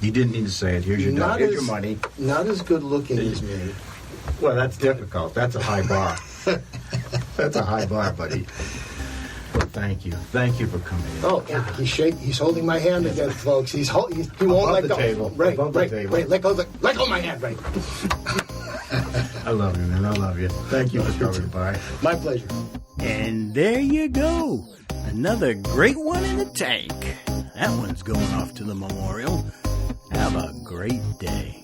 [SPEAKER 2] You didn't need to say it. Here's your dog. Here's your money.
[SPEAKER 3] Not as good looking as me.
[SPEAKER 2] Well, that's difficult. That's a high bar. That's a high bar, buddy. Well, thank you. Thank you for coming in.
[SPEAKER 3] Oh, yeah, he's holding my hand again, folks. He won't let go.
[SPEAKER 2] Table.
[SPEAKER 3] Right,
[SPEAKER 2] Above
[SPEAKER 3] right,
[SPEAKER 2] the table.
[SPEAKER 3] right. Let go of my hand, right.
[SPEAKER 2] I love you, man. I love you. Thank you for coming by.
[SPEAKER 3] My pleasure.
[SPEAKER 4] And there you go. Another great one in the tank. That one's going off to the memorial. Have a great day.